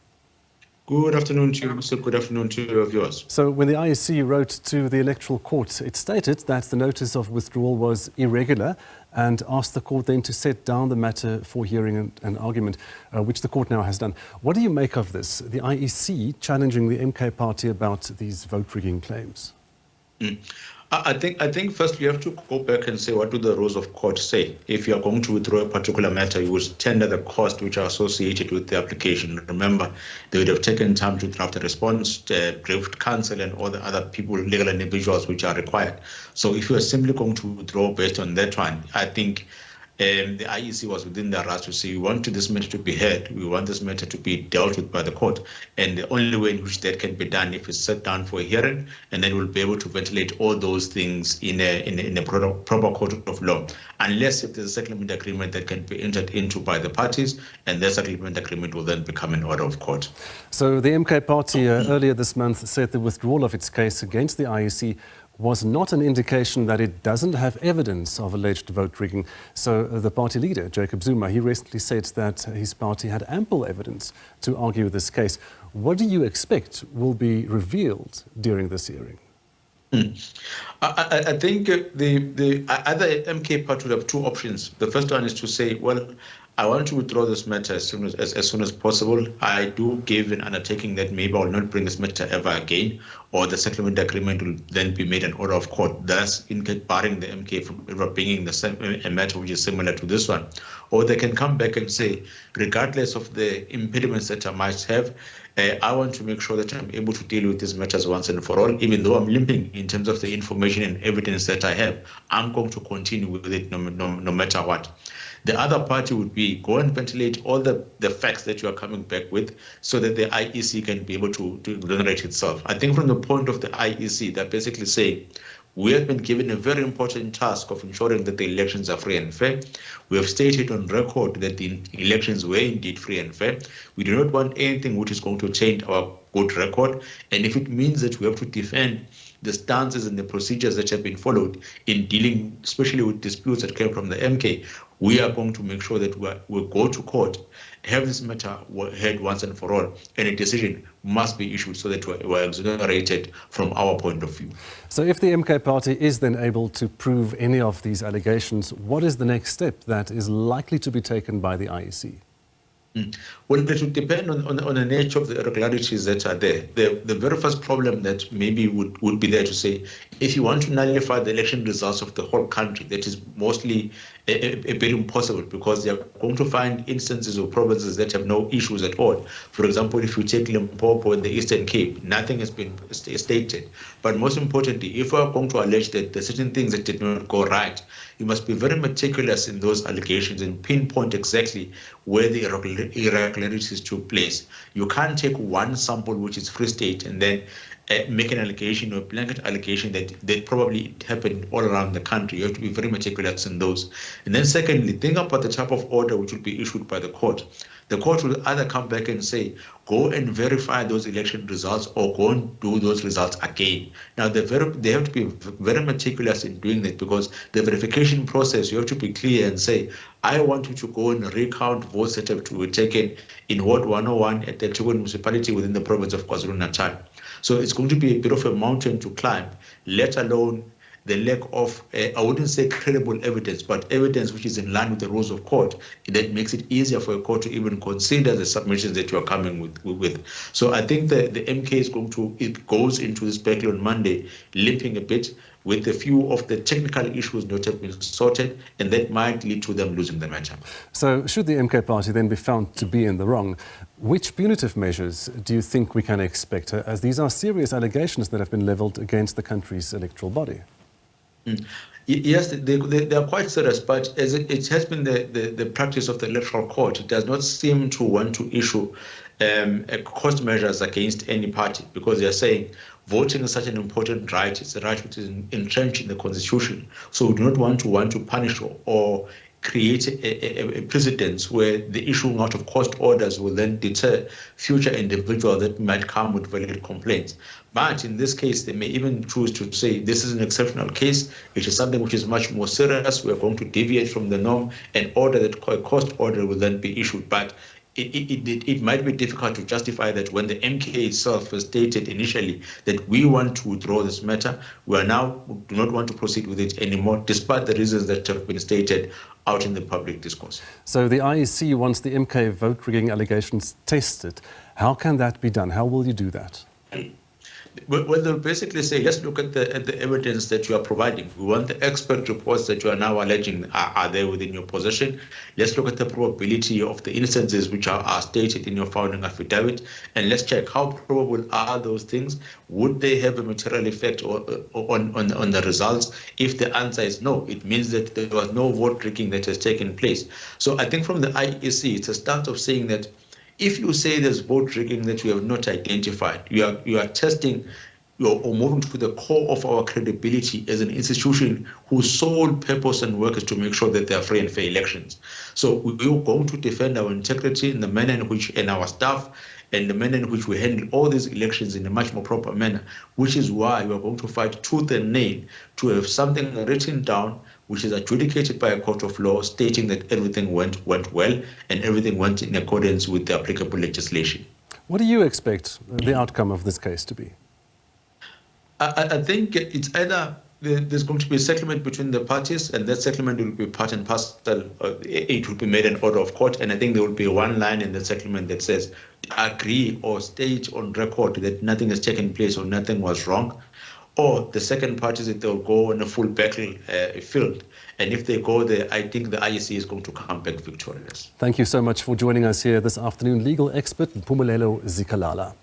Good afternoon to you, Mr. Good afternoon to your viewers. So when the IEC wrote to the Electoral Court, it stated that the notice of withdrawal was irregular and asked the court then to set down the matter for hearing and argument, which the court now has done. What do you make of this, the IEC challenging the MK party about these vote rigging claims? I think first you have to go back and say, what do the rules of court say? If you are going to withdraw a particular matter, you would tender the costs which are associated with the application. Remember, they would have taken time to draft a response, briefed counsel and all the other people, legal individuals which are required. So if you are simply going to withdraw based on that one, I think the IEC was within their rights to say, we want this matter to be heard, we want this matter to be dealt with by the court. And the only way in which that can be done if it's set down for a hearing, and then we'll be able to ventilate all those things in a proper court of law. Unless if there's a settlement agreement that can be entered into by the parties, and that settlement agreement will then become an order of court. So the MK party earlier this month said the withdrawal of its case against the IEC was not an indication that it doesn't have evidence of alleged vote rigging. So the party leader, Jacob Zuma, he recently said that his party had ample evidence to argue this case. What do you expect will be revealed during this hearing? I think the other MK party would have two options. The first one is to say, well, I want to withdraw this matter as soon as possible. I do give an undertaking that maybe I will not bring this matter ever again, or the settlement agreement will then be made an order of court, thus barring the MK from ever bringing a matter which is similar to this one. Or they can come back and say, regardless of the impediments that I might have, I want to make sure that I'm able to deal with these matters once and for all, even though I'm limping in terms of the information and evidence that I have. I'm going to continue with it no matter what. The other party would be go and ventilate all the facts that you are coming back with so that the IEC can be able to exonerate itself. I think from the point of the IEC, they're basically saying, we have been given a very important task of ensuring that the elections are free and fair. We have stated on record that the elections were indeed free and fair. We do not want anything which is going to change our good record. And if it means that we have to defend the stances and the procedures that have been followed in dealing, especially with disputes that came from the MK, we are going to make sure that we'll go to court, have this matter heard once and for all, and a decision must be issued so that we're exonerated from our point of view. So if the MK party is then able to prove any of these allegations, what is the next step that is likely to be taken by the IEC? Well, it would depend on the nature of the irregularities that are there. The very first problem that maybe would be there to say, if you want to nullify the election results of the whole country, that is mostly a bit impossible, because they are going to find instances of provinces that have no issues at all. For example, if you take Limpopo and the Eastern Cape, nothing has been stated. But most importantly, if we are going to allege that there are certain things that did not go right, you must be very meticulous in those allegations and pinpoint exactly where the irregularities took place. You can't take one sample, which is Free State, and then make an allegation or a blanket allegation that probably happened all around the country. You have to be very meticulous in those. And then secondly, think about the type of order which will be issued by the court. The court will either come back and say, go and verify those election results, or go and do those results again. Now, they have to be very meticulous in doing that, because the verification process, you have to be clear and say, I want you to go and recount votes that have to be taken in Ward 101 at the Tshwane municipality within the province of KwaZulu-Natal. So it's going to be a bit of a mountain to climb, let alone the lack of, I wouldn't say credible evidence, but evidence which is in line with the rules of court, that makes it easier for a court to even consider the submissions that you are coming with. So I think the MK it goes into this battle on Monday, limping a bit, with a few of the technical issues not have been sorted, and that might lead to them losing the matter. So should the MK party then be found to be in the wrong, which punitive measures do you think we can expect, as these are serious allegations that have been levelled against the country's electoral body? Yes, they are quite serious, but as it has been the practice of the Electoral Court, it does not seem to want to issue cost measures against any party, because they are saying voting is such an important right. It's a right which is entrenched in the Constitution. So we do not want to punish or create a precedence where the issuing out of cost orders will then deter future individuals that might come with valid complaints. But in this case, they may even choose to say this is an exceptional case. It is something which is much more serious. We are going to deviate from the norm and order that a cost order will then be issued. But it might be difficult to justify that when the MK itself has stated initially that we want to withdraw this matter, we do not want to proceed with it anymore, despite the reasons that have been stated out in the public discourse. So the IEC wants the MK vote rigging allegations tested. How can that be done? How will you do that? Well, they'll basically say, let's look at the evidence that you are providing. We want the expert reports that you are now alleging are there within your possession. Let's look at the probability of the instances which are stated in your founding affidavit, and let's check how probable are those things. Would they have a material effect on the results? If the answer is no, it means that there was no vote rigging that has taken place. So I think from the IEC, it's a stance of saying that if you say there's vote rigging that you have not identified, you are testing or moving to the core of our credibility as an institution whose sole purpose and work is to make sure that there are free and fair elections. So we're going to defend our integrity in the manner in which, and our staff, and the manner in which we handle all these elections in a much more proper manner, which is why we are going to fight tooth and nail to have something written down which is adjudicated by a court of law stating that everything went well and everything went in accordance with the applicable legislation. What do you expect the outcome of this case to be? I think it's either there's going to be a settlement between the parties, and that settlement will be part and parcel. It will be made an order of court, and I think there will be one line in the settlement that says, agree or state on record that nothing has taken place or nothing was wrong. Or the second part is that they'll go on a full battlefield. And if they go there, I think the IEC is going to come back victorious. Thank you so much for joining us here this afternoon, legal expert Mpumelelo Zikalala.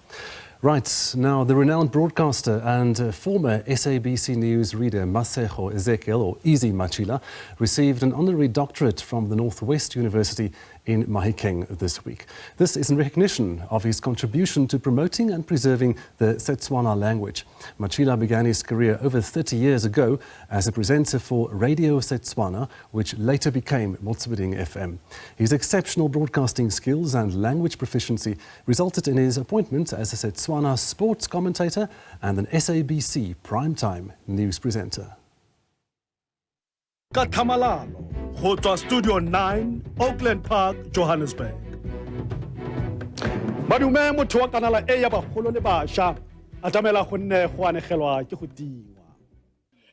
Right, now the renowned broadcaster and former SABC News reader Masego Ezekiel, or Easy Machila, received an honorary doctorate from the Northwest University in Mahikeng this week. This is in recognition of his contribution to promoting and preserving the Setswana language. Machila began his career over 30 years ago as a presenter for Radio Setswana, which later became Motsweding FM. His exceptional broadcasting skills and language proficiency resulted in his appointment as a Setswana sports commentator and an SABC primetime news presenter. Katamalalo, Hotel Studio 9, Oakland Park, Johannesburg. Madume motho wa kanala e ya bagolo le basha atamela go nne go anegelwa ke go tingwa.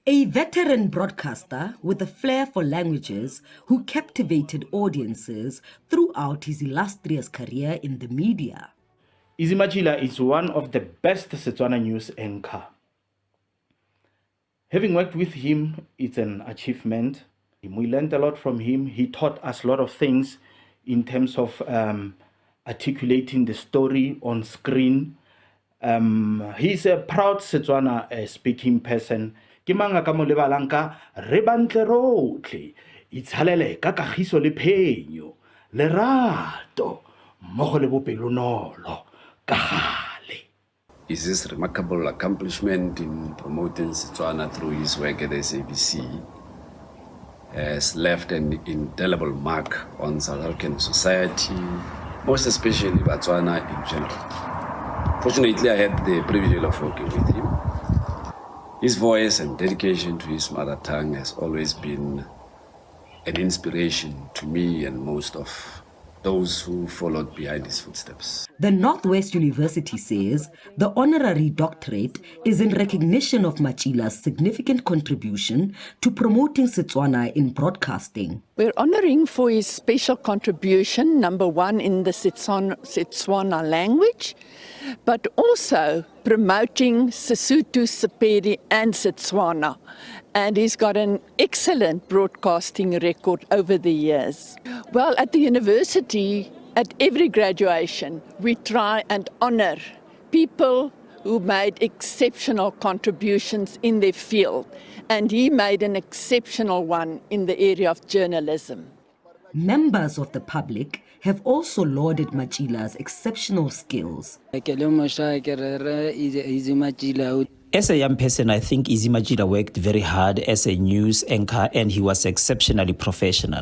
A veteran broadcaster with a flair for languages who captivated audiences throughout his illustrious career in the media. Easy Machila is one of the best Setswana news anchor. Having worked with him, it's an achievement. We learned a lot from him. He taught us a lot of things in terms of articulating the story on screen. He's a proud Setswana speaking person. Kimanga ka mo lebalang ka re bantle rotlhe itshalele ka kagiso le phenyo lerato mmogo le bopelonolo ka gale. Is this remarkable accomplishment in promoting Setswana through his work at SABC has left an indelible mark on South African society, most especially Botswana in general. Fortunately, I had the privilege of working with him. His voice and dedication to his mother tongue has always been an inspiration to me and most of those who followed behind his footsteps. The Northwest University says the honorary doctorate is in recognition of Machila's significant contribution to promoting Setswana in broadcasting. We're honoring for his special contribution, number one, in the Setswana language, but also promoting Sesotho, Sepedi, and Setswana. And he's got an excellent broadcasting record over the years. Well, at the university, at every graduation, we try and honor people who made exceptional contributions in their field. And he made an exceptional one in the area of journalism. Members of the public have also lauded Machila's exceptional skills. As a young person, I think Easy Machila worked very hard as a news anchor and he was exceptionally professional.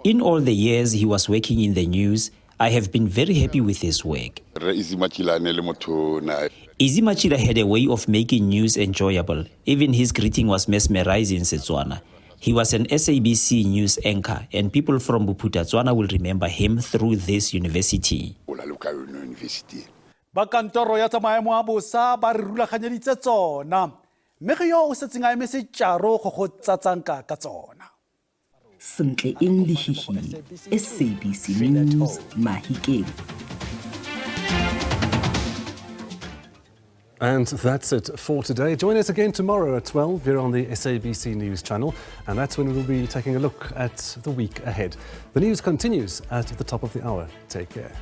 In all the years he was working in the news, I have been very happy with his work. Easy Machila had a way of making news enjoyable. Even his greeting was mesmerizing Setswana. He was an SABC news anchor and people from Bophuthatswana will remember him through this university. Ba kantoro ya tsa maemo a bosa ba re rulaganyeditse tsona mme ge yo o setseng a emetse tjaro go go tsatsanka ka tsona. Sentle English-hihi, SABC News, Mahikeng. And that's it for today. Join us again tomorrow at 12 here on the SABC News channel. And that's when we'll be taking a look at the week ahead. The news continues at the top of the hour. Take care.